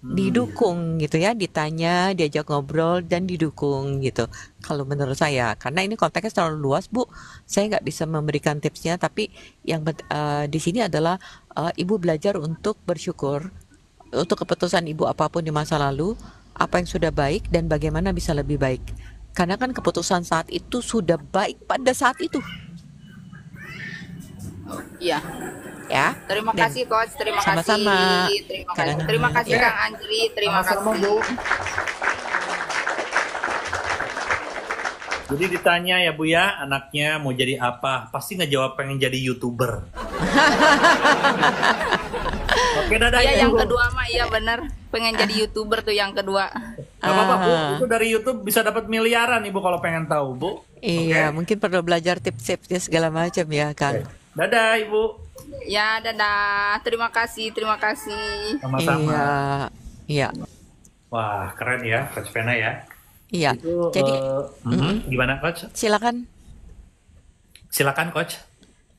didukung gitu ya, ditanya, diajak ngobrol dan didukung gitu. Kalau menurut saya, karena ini konteksnya terlalu luas, Bu, saya nggak bisa memberikan tipsnya. Tapi yang di sini adalah ibu belajar untuk bersyukur untuk keputusan ibu apapun di masa lalu, apa yang sudah baik dan bagaimana bisa lebih baik. Karena kan keputusan saat itu sudah baik pada saat itu, Iya. ya. Terima Dan kasih coach, terima kasih. sama-sama. Terima kasih. Kadang, Terima kasih ya. Kang Anjli, terima Sama-sama, kasih. Bu. Jadi ditanya ya Bu ya, anaknya mau jadi apa? Pasti ngejawab pengen jadi YouTuber. Oke, dadah Iya, ya yang Bu. kedua mah iya bener, pengen jadi YouTuber tuh yang kedua. Gak apa-apa Bu, Ah, itu dari YouTube bisa dapat miliaran Ibu kalau pengen tahu Bu. iya, Oke. mungkin perlu belajar tips-tipsnya segala macam ya, Kang. Dadah Ibu. Ya, dadah. Terima kasih, terima kasih. Sama-sama. Iya, iya, Wah, keren ya Coach Pena ya. iya. Itu Jadi, gimana Coach? silakan. Silakan Coach.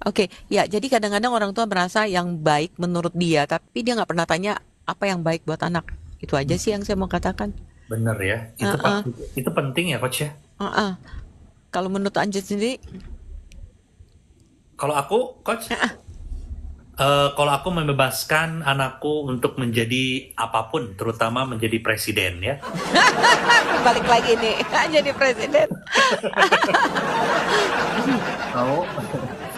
Oke, ya. Jadi kadang-kadang orang tua merasa yang baik menurut dia, tapi dia nggak pernah tanya apa yang baik buat anak. Itu aja sih yang saya mau katakan. Bener ya. Itu Heeh, itu penting ya Coach ya. heeh. Kalau menurut Anjir sendiri, Kalau aku Coach, Kalau aku membebaskan anakku untuk menjadi apapun, terutama menjadi presiden ya. Balik lagi nih, jadi presiden. Mau?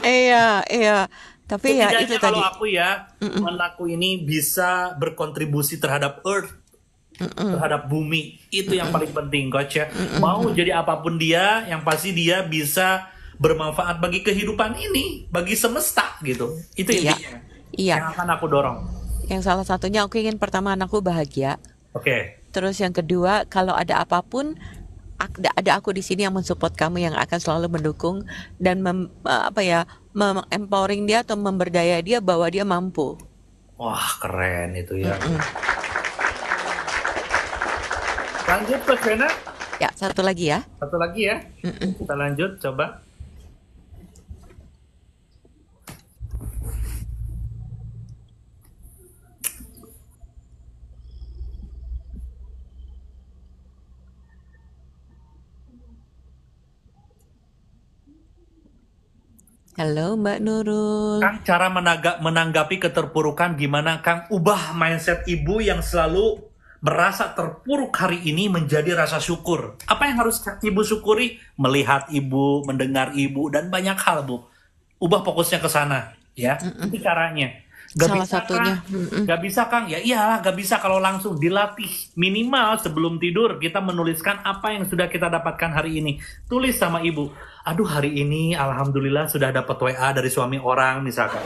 Iya, iya. Tapi ya itu Setidaknya kalau tadi. aku ya, anakku ini bisa berkontribusi terhadap Earth, terhadap bumi. Itu yang paling penting, Coach ya. Mau jadi apapun dia, yang pasti dia bisa bermanfaat bagi kehidupan ini, bagi semesta gitu. Itu Iya, intinya. iya. Yang akan aku dorong. Yang salah satunya aku ingin pertama anakku bahagia. Oke. Terus yang kedua, kalau ada apapun, ada aku di sini yang mensupport kamu, yang akan selalu mendukung dan empowering dia atau memberdaya dia bahwa dia mampu. Wah, keren itu ya. Lanjut, Coach Vena. Ya, satu lagi ya. Satu lagi ya. Kita lanjut, coba. Halo Mbak Nurul. Kang, cara menanggapi keterpurukan gimana, Kang? Ubah mindset ibu yang selalu merasa terpuruk hari ini menjadi rasa syukur. Apa yang harus ibu syukuri? Melihat ibu, mendengar ibu, dan banyak hal, Bu. Ubah fokusnya ke sana, ya. Itu caranya. Salah satunya. Gak bisa, Kang. Ya iyalah, gak bisa kalau langsung dilatih. Minimal sebelum tidur kita menuliskan apa yang sudah kita dapatkan hari ini. Tulis sama ibu. Aduh, hari ini alhamdulillah sudah dapat WA dari suami orang, misalkan.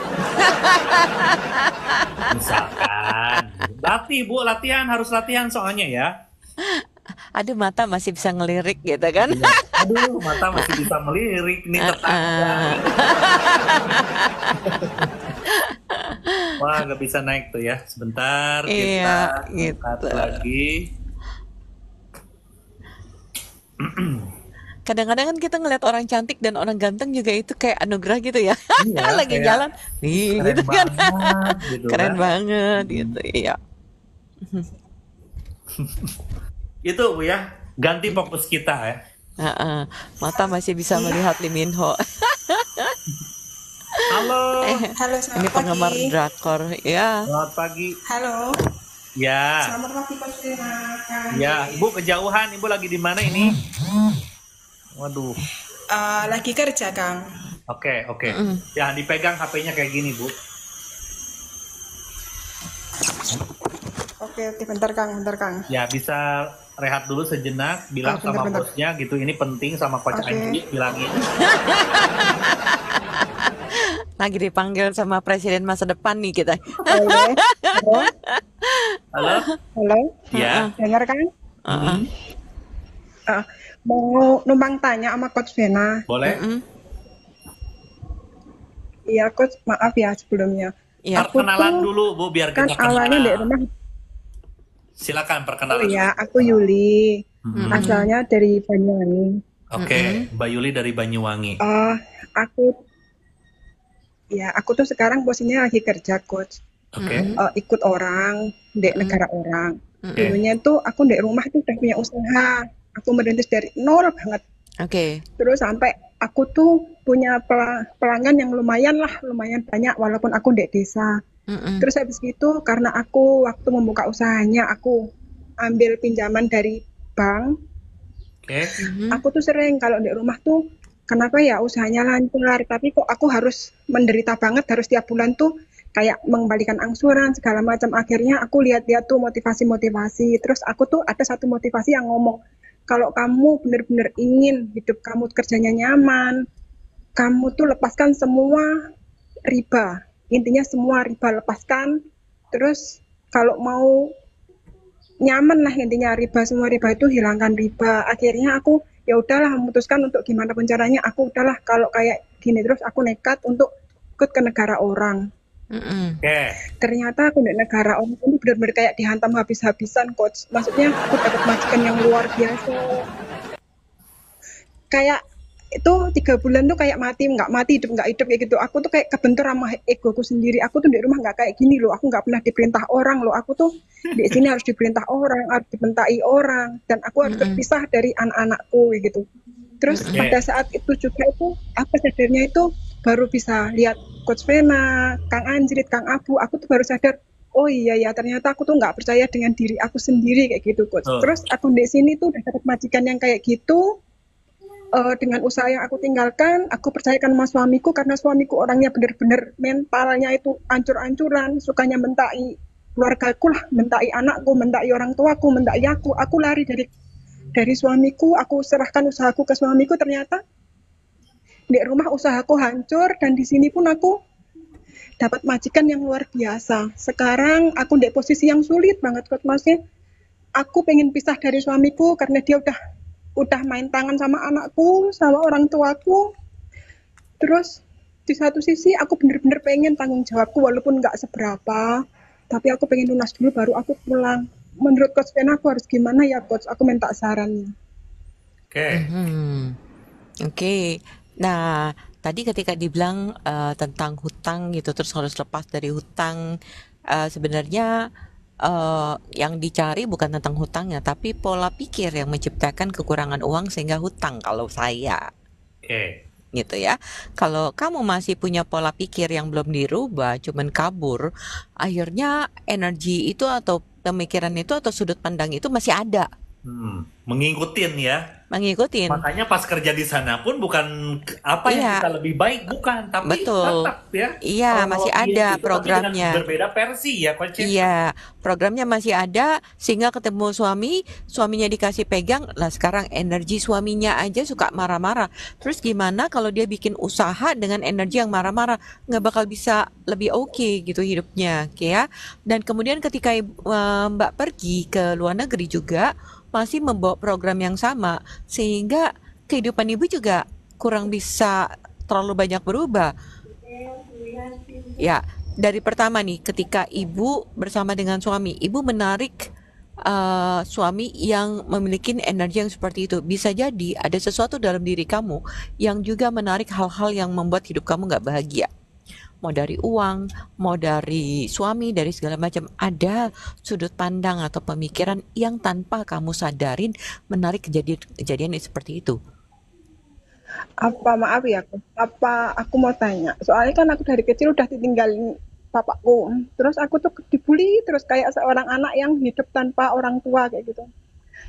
Misalkan. Latih, Bu. Latihan. Harus latihan soalnya ya. Aduh, mata masih bisa ngelirik gitu kan. Aduh, mata masih bisa melirik nih tetangga. Wah, nggak bisa naik tuh ya. Sebentar, Iya, kita gitu. angkat lagi. Kadang-kadang kan kita ngeliat orang cantik dan orang ganteng juga itu kayak anugerah gitu ya. Iya, Lagi kayak jalan, nih keren gitu kan. banget, gitu Keren kan. banget gitu, iya. Itu Bu ya, ganti fokus kita ya. Heeh. Mata masih bisa melihat Lee Min Ho. Halo, Halo, Ini selamat penggemar pagi. drakor, ya. selamat pagi. Halo, Ya, selamat pagi Coach Vena. ya, Ibu kejauhan, Ibu lagi di mana ini? Waduh, Lagi kerja, Kang. oke. Jangan dipegang HP-nya kayak gini, Bu. Oke, bentar Kang. Ya, bisa rehat dulu sejenak, bilang sama bentar. bosnya gitu, ini penting sama Coach Oke. Angie, bilangin. Lagi dipanggil sama presiden masa depan nih kita. Halo? Halo, Ya, dengar kan? Heeh. Mau numpang tanya sama Coach Vena. boleh? Iya, Coach, maaf ya sebelumnya. Iya. Perkenalan dulu, Bu, biar Kan kita awalnya di kenal. rumah, Silakan oh perkenalan. ya, aku Yuli. Asalnya dari Banyuwangi. Oke, Mbak Yuli dari Banyuwangi. Aku tuh sekarang posisinya lagi kerja, Coach. Oke. Ikut orang, di negara orang. Oke. Dulunya tuh aku di rumah tuh udah punya usaha. Aku merintis dari nol banget. Oke. Terus sampai aku tuh punya pelanggan yang lumayan banyak walaupun aku di desa. Terus habis itu karena aku waktu membuka usahanya aku ambil pinjaman dari bank. Oke. Aku tuh sering kalau di rumah tuh kenapa ya usahanya lancar tapi kok aku harus menderita banget, harus tiap bulan tuh kayak mengembalikan angsuran segala macam. Akhirnya aku lihat-lihat tuh motivasi-motivasi. Terus aku tuh ada satu motivasi yang ngomong, kalau kamu benar-benar ingin hidup kamu kerjanya nyaman, kamu tuh lepaskan semua riba. Intinya semua riba lepaskan. Terus kalau mau nyaman lah intinya semua riba itu hilangkan riba. Akhirnya aku ya udahlah memutuskan untuk gimana pun caranya aku udahlah kalau kayak gini terus aku nekat untuk ikut ke negara orang. Oke. Ternyata aku di negara orang ini benar-benar kayak dihantam habis-habisan, Coach. Maksudnya aku dapat majikan yang luar biasa. Kayak itu 3 bulan tuh kayak mati nggak hidup kayak gitu. Aku tuh kayak kebentur sama egoku sendiri. Aku tuh di rumah nggak kayak gini loh. Aku nggak pernah diperintah orang loh. Aku tuh di sini harus diperintah orang, harus dibentai orang, dan aku harus terpisah dari anak-anakku gitu. Terus pada saat itu juga itu apa sadarnya itu baru bisa lihat Coach Vena, Kang Anjrit, Kang Abu, aku tuh baru sadar, oh iya ya ternyata aku tuh nggak percaya dengan diri aku sendiri kayak gitu Coach. Terus aku di sini tuh udah dapat majikan yang kayak gitu, dengan usaha yang aku tinggalkan, aku percayakan sama suamiku karena suamiku orangnya bener-bener mentalnya itu ancur-ancuran, sukanya mentai keluargaku lah, mentai anakku, mentai orang tuaku, mentai aku lari dari suamiku, aku serahkan usahaku ke suamiku, ternyata di rumah usahaku hancur dan di sini pun aku dapat majikan yang luar biasa. Sekarang aku di posisi yang sulit banget Coach, maksudnya aku pengen pisah dari suamiku karena dia udah main tangan sama anakku, sama orang tuaku. Terus di satu sisi aku bener-bener pengen tanggung jawabku walaupun nggak seberapa, tapi aku pengen lunas dulu baru aku pulang. Menurut Coach Vena aku harus gimana ya Coach? Aku minta sarannya. Oke. Nah, tadi ketika dibilang tentang hutang gitu, terus harus lepas dari hutang, sebenarnya yang dicari bukan tentang hutangnya, tapi pola pikir yang menciptakan kekurangan uang sehingga hutang kalau saya. Gitu ya. Kalau kamu masih punya pola pikir yang belum dirubah, cuman kabur, akhirnya energi itu atau pemikiran itu atau sudut pandang itu masih ada. Mengikutin ya. Mengikutin. Makanya pas kerja di sana pun bukan apa yang kita lebih baik, bukan, tapi Betul. tetap ya. Iya, masih ada gitu, programnya. tapi dengan berbeda versi ya Coach. Iya, programnya masih ada sehingga ketemu suaminya dikasih pegang. Lah sekarang energi suaminya aja suka marah-marah. Terus gimana kalau dia bikin usaha dengan energi yang marah-marah? Nggak bakal bisa lebih oke gitu hidupnya, oke ya. Dan kemudian ketika Mbak pergi ke luar negeri juga masih membawa program yang sama sehingga kehidupan ibu juga kurang bisa terlalu banyak berubah. Ya, dari pertama nih ketika ibu bersama dengan suami, ibu menarik suami yang memiliki energi yang seperti itu. Bisa jadi ada sesuatu dalam diri kamu yang juga menarik hal-hal yang membuat hidup kamu nggak bahagia. Mau dari uang, mau dari suami, dari segala macam. Ada sudut pandang atau pemikiran yang tanpa kamu sadarin menarik kejadian seperti itu. Maaf ya, apa aku mau tanya, soalnya kan aku dari kecil udah ditinggalin bapakku, terus aku tuh dibully terus kayak seorang anak yang hidup tanpa orang tua kayak gitu.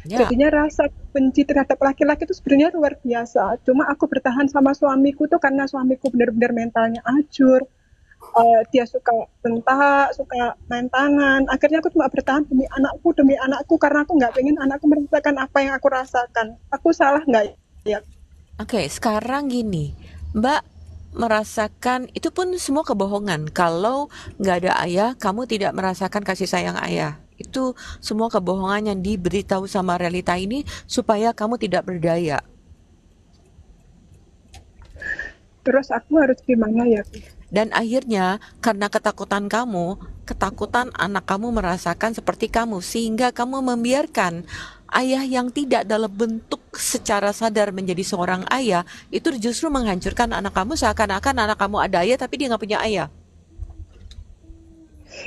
Jadinya rasa benci terhadap laki-laki itu sebenarnya luar biasa. Cuma aku bertahan sama suamiku tuh karena suamiku benar-benar mentalnya hancur. Dia suka bentak, suka main tangan. Akhirnya aku cuma bertahan demi anakku karena aku nggak pengen anakku merasakan apa yang aku rasakan. Aku salah nggak ya? Oke, sekarang gini, Mbak merasakan itu pun semua kebohongan. Kalau nggak ada ayah, kamu tidak merasakan kasih sayang ayah. Itu semua kebohongan yang diberitahu sama realita ini supaya kamu tidak berdaya. Terus aku harus gimana ya? Dan akhirnya karena ketakutan anak kamu merasakan seperti kamu sehingga kamu membiarkan ayah yang tidak dalam bentuk secara sadar menjadi seorang ayah itu justru menghancurkan anak kamu seakan-akan anak kamu ada ayah tapi dia nggak punya ayah.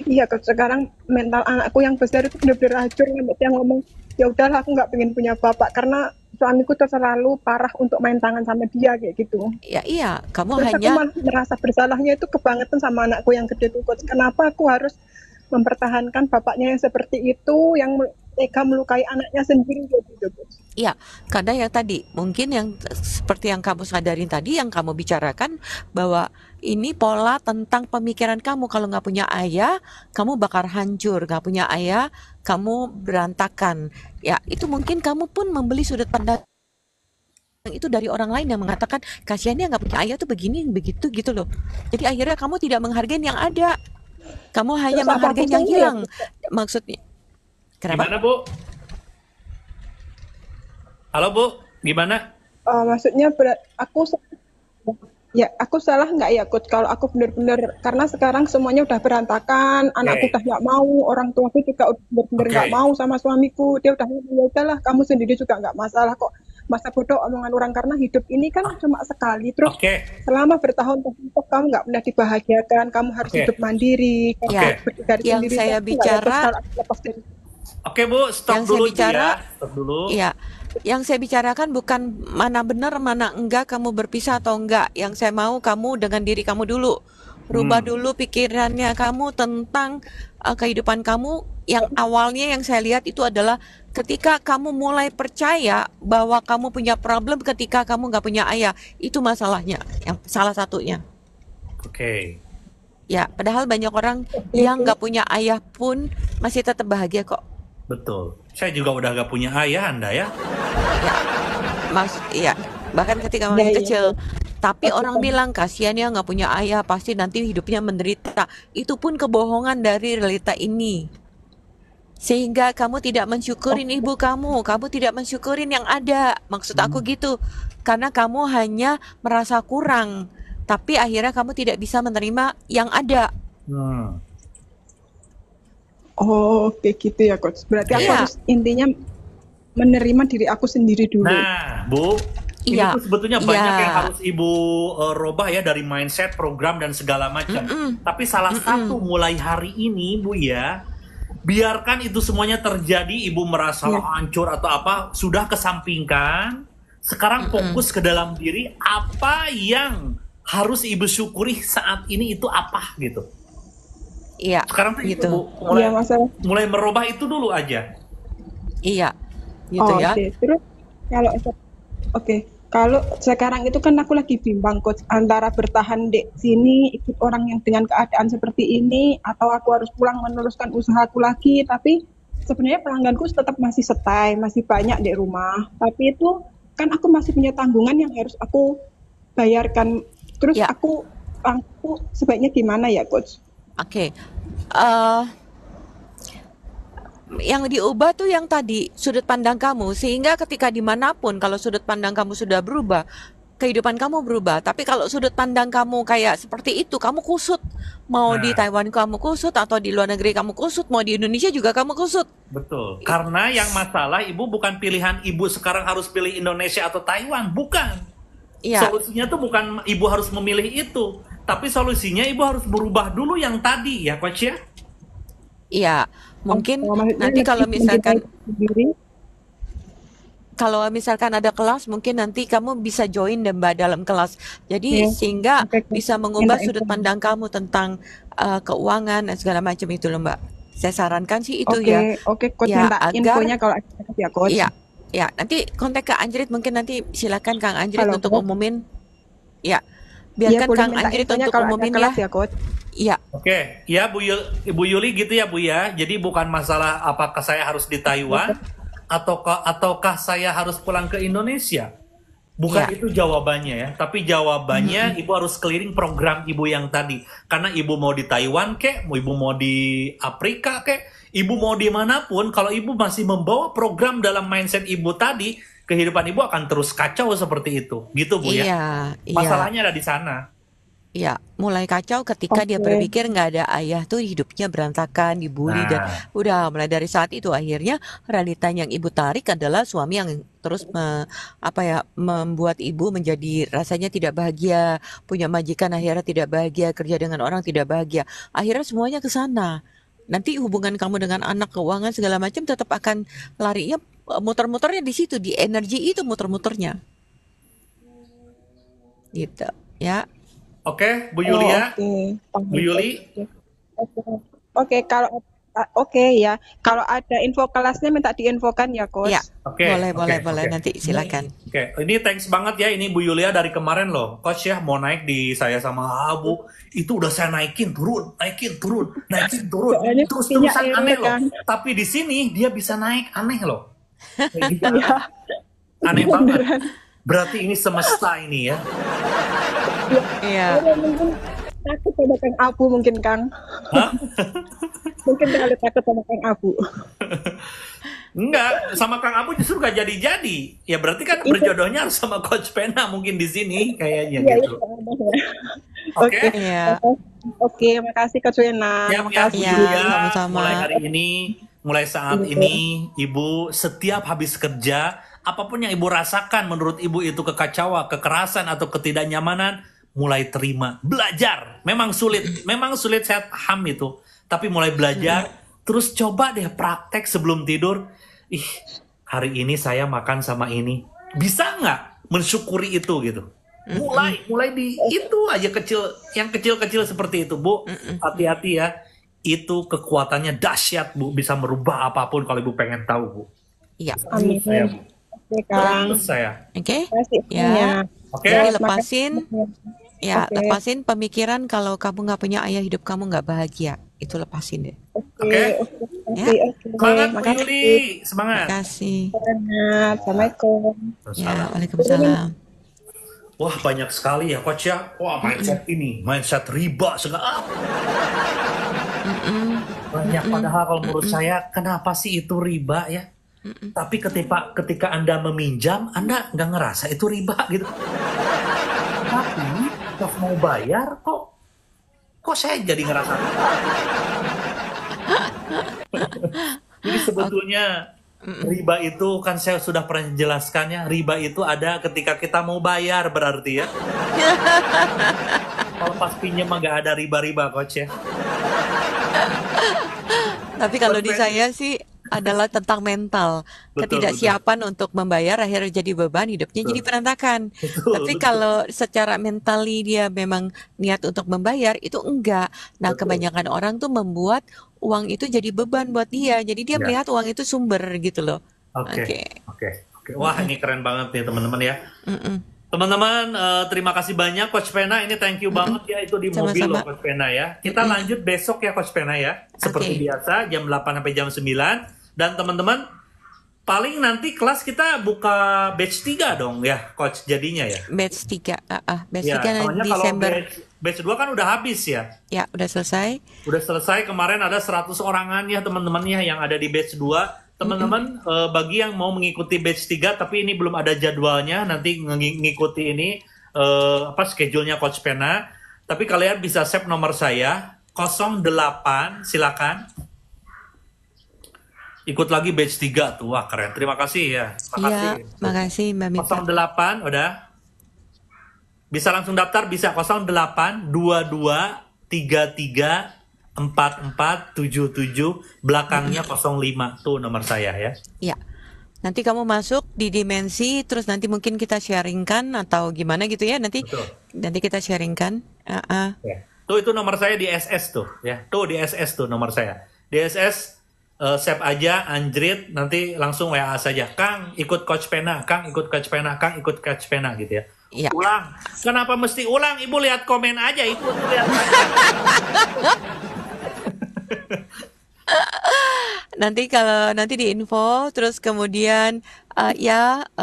Iya, sekarang mental anakku yang besar itu benar-benar hancur sampai dia ngomong, ya udahlah aku nggak pengen punya bapak karena suamiku terlalu parah untuk main tangan sama dia kayak gitu. Ya iya, kamu Terus hanya aku malah merasa bersalahnya itu kebangetan sama anakku yang gede tuh Coach. Kenapa aku harus mempertahankan bapaknya yang seperti itu yang tega melukai anaknya sendiri gitu Coach. Iya, karena yang tadi mungkin yang seperti yang kamu sadarin tadi yang kamu bicarakan bahwa ini pola tentang pemikiran kamu. Kalau nggak punya ayah, kamu bakal hancur. Nggak punya ayah, kamu berantakan. Ya, itu mungkin kamu pun membeli sudut pandang itu dari orang lain yang mengatakan kasihan dia nggak punya ayah tuh begini begitu gitu loh. Jadi akhirnya kamu tidak menghargai yang ada. Kamu hanya menghargai yang hilang. Maksudnya. Kenapa? Gimana Bu? Halo Bu, gimana? Maksudnya aku salah nggak ya Coach kalau aku benar-benar karena sekarang semuanya udah berantakan, anakku udah nggak mau, orang tuaku juga udah benar-benar nggak mau sama suamiku, dia udah ya udahlah kamu sendiri juga nggak masalah kok, masa bodoh omongan orang karena hidup ini kan cuma sekali, terus selama bertahun-tahun kamu nggak pernah dibahagiakan, kamu harus hidup mandiri, dari yang sendiri, saya bicara. Oke Bu, stop dulu ya. Stop dulu. Iya, Yang saya bicarakan bukan mana benar, mana enggak kamu berpisah atau enggak. Yang saya mau kamu dengan diri kamu dulu. Rubah dulu pikirannya kamu tentang kehidupan kamu. Yang awalnya yang saya lihat itu adalah ketika kamu mulai percaya bahwa kamu punya problem ketika kamu nggak punya ayah. Itu masalahnya, yang salah satunya. Oke. Ya, padahal banyak orang yang nggak punya ayah pun masih tetap bahagia kok. Betul. Saya juga udah gak punya ayah, Anda ya. Ya, bahkan ketika masih kecil. Tapi orang bilang kasihan ya nggak punya ayah, pasti nanti hidupnya menderita. Itu pun kebohongan dari realita ini. Sehingga kamu tidak mensyukurin ibu kamu tidak mensyukurin yang ada. Maksud aku gitu. Karena kamu hanya merasa kurang. Tapi akhirnya kamu tidak bisa menerima yang ada. Oh, kayak gitu ya, Coach. Berarti aku harus intinya menerima diri aku sendiri dulu. Nah, Bu, ini tuh sebetulnya banyak yang harus Ibu robah ya dari mindset, program, dan segala macam. Tapi salah satu mulai hari ini, Bu ya, biarkan itu semuanya terjadi, Ibu merasa hancur atau apa, sudah kesampingkan. Sekarang fokus ke dalam diri, apa yang harus Ibu syukuri saat ini itu apa gitu. Iya. Sekarang tuh gitu. Bu, mulai merubah itu dulu aja. Iya. Gitu ya. Terus kalau sekarang itu kan aku lagi bimbang, Coach, antara bertahan di sini ikut orang yang dengan keadaan seperti ini atau aku harus pulang meneruskan usahaku lagi. Tapi sebenarnya pelangganku tetap masih stay, masih banyak di rumah. Tapi itu kan aku masih punya tanggungan yang harus aku bayarkan. Terus aku sebaiknya gimana ya, Coach? Oke. Yang diubah tuh yang tadi sudut pandang kamu, sehingga ketika dimanapun kalau sudut pandang kamu sudah berubah, kehidupan kamu berubah. Tapi kalau sudut pandang kamu kayak seperti itu, kamu kusut. Mau di Taiwan kamu kusut, atau di luar negeri kamu kusut, mau di Indonesia juga kamu kusut. Betul. Karena yang masalah Ibu bukan pilihan Ibu sekarang harus pilih Indonesia atau Taiwan, bukan. Solusinya tuh bukan Ibu harus memilih itu, tapi solusinya Ibu harus berubah dulu yang tadi ya, Coach ya. Iya, mungkin nanti kalau misalkan ada kelas, mungkin nanti kamu bisa join Mbak dalam kelas. Jadi sehingga bisa mengubah sudut pandang kamu tentang keuangan dan segala macam itu loh, Mbak. Saya sarankan sih itu ya. Oke, Coach, minta infonya kalau ya, Coach. Ya, nanti kontak Kak Anjrit, mungkin nanti silakan Kang Anjrit untuk umumin. Ya, biarkan Kang Anjrit untuk umumin ya. Coach. Iya. Oke, ya Ibu Yuli gitu ya Bu ya. Jadi bukan masalah apakah saya harus di Taiwan ataukah saya harus pulang ke Indonesia. Bukan itu jawabannya ya, tapi jawabannya Ibu harus keliling program Ibu yang tadi. Karena Ibu mau di Taiwan kek, Ibu mau di Afrika kek, Ibu mau dimanapun, kalau Ibu masih membawa program dalam mindset Ibu tadi, kehidupan Ibu akan terus kacau seperti itu. Gitu Bu ya. Masalahnya ada di sana. Ya, mulai kacau ketika dia berpikir nggak ada ayah tuh hidupnya berantakan, dibully, dan udah mulai dari saat itu akhirnya realita yang Ibu tarik adalah suami yang terus membuat Ibu menjadi rasanya tidak bahagia, punya majikan akhirnya tidak bahagia, kerja dengan orang tidak bahagia, akhirnya semuanya ke sana. Nanti hubungan kamu dengan anak, keuangan segala macam tetap akan larinya muter-muternya di situ, di energi itu muter-muternya. Gitu, ya. Oke, Bu Yulia. Bu Yuli. Oke, kalau ada info kelasnya minta diinfokan ya, Coach. Ya, boleh. Nanti silakan. Oke, ini thanks banget ya, ini Bu Yulia dari kemarin loh, Coach ya, mau naik di saya sama Abu, itu udah saya naikin turun, terus-terusan aneh loh. Tapi di sini dia bisa naik aneh loh. Aneh banget. Berarti ini semesta ini ya. Iya. Mungkin takut sama Kang Abu mungkin, Kang. Mungkin terlalu takut sama Kang Abu. Enggak, sama Kang Abu justru gak jadi-jadi. Ya berarti kan berjodohnya harus sama Coach Pena mungkin di sini kayaknya gitu. Oke. Oke, makasih Coach Pena. Makasih ya. Mulai hari ini, mulai saat ini, Ibu setiap habis kerja, apapun yang Ibu rasakan menurut Ibu itu kekacauan, kekerasan atau ketidaknyamanan, mulai terima, belajar. Memang sulit saya paham itu. Tapi mulai belajar, terus coba deh praktek sebelum tidur. hari ini saya makan sama ini. Bisa nggak mensyukuri itu gitu? Mulai di itu aja yang kecil-kecil seperti itu, Bu. Hati-hati ya. Itu kekuatannya dahsyat, Bu. Bisa merubah apapun kalau Ibu pengen tahu, Bu. Iya. Amin. Saya, Bu. Oke, Kang. Terus saya. Oke. Makasih Ya. infonya. Oke. Jadi Terima lepasin, kasih. ya Oke. lepasin pemikiran kalau kamu nggak punya ayah, hidup kamu nggak bahagia. Itu lepasin deh. Oke. Ya. Semangat, Bu Makasih. Yuli. Semangat. Makasih. Semangat. Assalamualaikum. Ya, waalaikumsalam. Wah, banyak sekali ya, Coach ya. Wah, mindset ini, mindset riba segala. Banyak, padahal kalau menurut saya, kenapa sih itu riba ya? Tapi ketika Anda meminjam, Anda nggak ngerasa itu riba gitu. Tapi pas mau bayar, kok saya jadi ngerasa riba? Jadi sebetulnya riba itu kan saya sudah pernah jelaskannya. Riba itu ada ketika kita mau bayar berarti ya. Kalau pas pinjam mah nggak ada riba-riba, Coach ya. Tapi kalau di saya sih adalah tentang mental. Betul, Ketidaksiapan untuk membayar akhirnya jadi beban, hidupnya jadi berantakan. Tapi betul. kalau secara mentally dia memang niat untuk membayar, itu enggak. Nah, Betul. kebanyakan orang tuh membuat uang itu jadi beban buat dia. Jadi dia Ya. melihat uang itu sumber gitu loh. Oke. Wah, ini keren banget nih teman-teman ya. Teman-teman, terima kasih banyak Coach Pena. Ini thank you banget ya, itu di mobil Sama-sama. loh Coach Pena ya. Kita lanjut besok ya Coach Pena ya. Seperti Oke. biasa jam 8 sampai jam 9. Dan teman-teman, paling nanti kelas kita buka batch 3 dong ya Coach jadinya ya. Batch 3, batch Ya, 3 soalnya kalau Desember. batch 2 kan udah habis ya. Ya, udah selesai. Udah selesai, kemarin ada 100 orangan ya teman-teman ya yang ada di batch 2. Teman-teman, bagi yang mau mengikuti batch 3 tapi ini belum ada jadwalnya, nanti ngikuti ini schedule-nya Coach Pena. Tapi kalian bisa save nomor saya 08, silakan. Ikut lagi batch 3 tuh. Wah, keren. Terima kasih ya. Iya, makasih Mbak Mita. 08 udah. Bisa langsung daftar, bisa 08 22 33 4477 belakangnya 05 tuh nomor saya ya. Ya. Nanti kamu masuk di dimensi, terus nanti mungkin kita sharingkan atau gimana gitu ya. Nanti Betul. nanti kita sharingkan. Ya. Tuh itu nomor saya di SS tuh ya. Tuh di SS tuh nomor saya. Di SS save aja Anjrit, nanti langsung WA saja. Kang ikut Coach Pena, Kang ikut Coach Pena, Kang ikut Coach Pena gitu ya. Ya. Ulang. Kenapa mesti ulang? Ibu lihat komen aja, Ibu lihat aja. Nanti kalau nanti di info, terus kemudian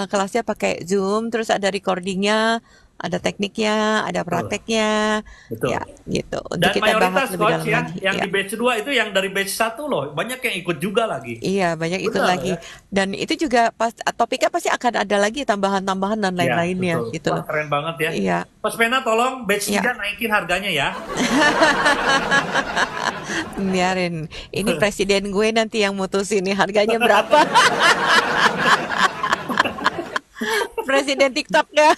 kelasnya pakai Zoom, terus ada recordingnya, ada tekniknya, ada prakteknya. Betul. Ya, gitu. Untuk Dan kita mayoritas bahas lebih Coach dalam ya, lagi. yang Ya. di batch 2 itu yang dari batch 1 loh. Banyak yang ikut juga lagi. Iya, banyak ikut Benar, lagi. ya? Dan itu juga topiknya pasti akan ada lagi tambahan-tambahan dan lain-lainnya betul. gitu Wah, loh. keren banget ya. Iya. Coach Pena tolong batch Ya. 3 naikin harganya ya. Biarin. Ini presiden gue nanti yang mutusin nih harganya berapa. Presiden TikToknya.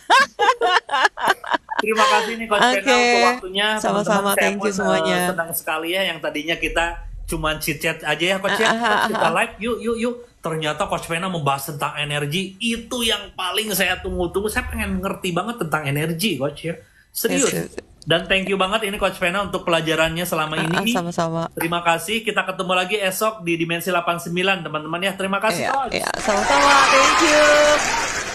Terima kasih nih Coach Pena Oke. untuk waktunya. Sama-sama, Teman-teman, saya thank you pun, semuanya. senang sekali ya yang tadinya kita cuman chit-chat aja ya Coach ya. Coach, kita live yuk. Ternyata Coach Pena membahas tentang energi. Itu yang paling saya tunggu-tunggu. Saya pengen ngerti banget tentang energi Coach ya. Serius. Yes. Dan thank you banget ini Coach Pena untuk pelajarannya selama ini. Sama-sama. Terima kasih. Kita ketemu lagi esok di Dimensi 89 teman-teman ya. Terima kasih Coach. Ya, sama-sama. Thank you.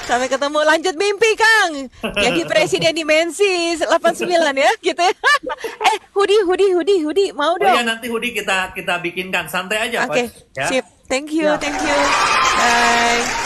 Sampai ketemu, lanjut mimpi Kang. Jadi presiden dimensi 89 ya, gitu ya. Hoodie, mau Oh dong. ya, nanti hoodie kita bikinkan. Santai aja Oke, Coach. Ya. sip. Thank you. Ya. Bye.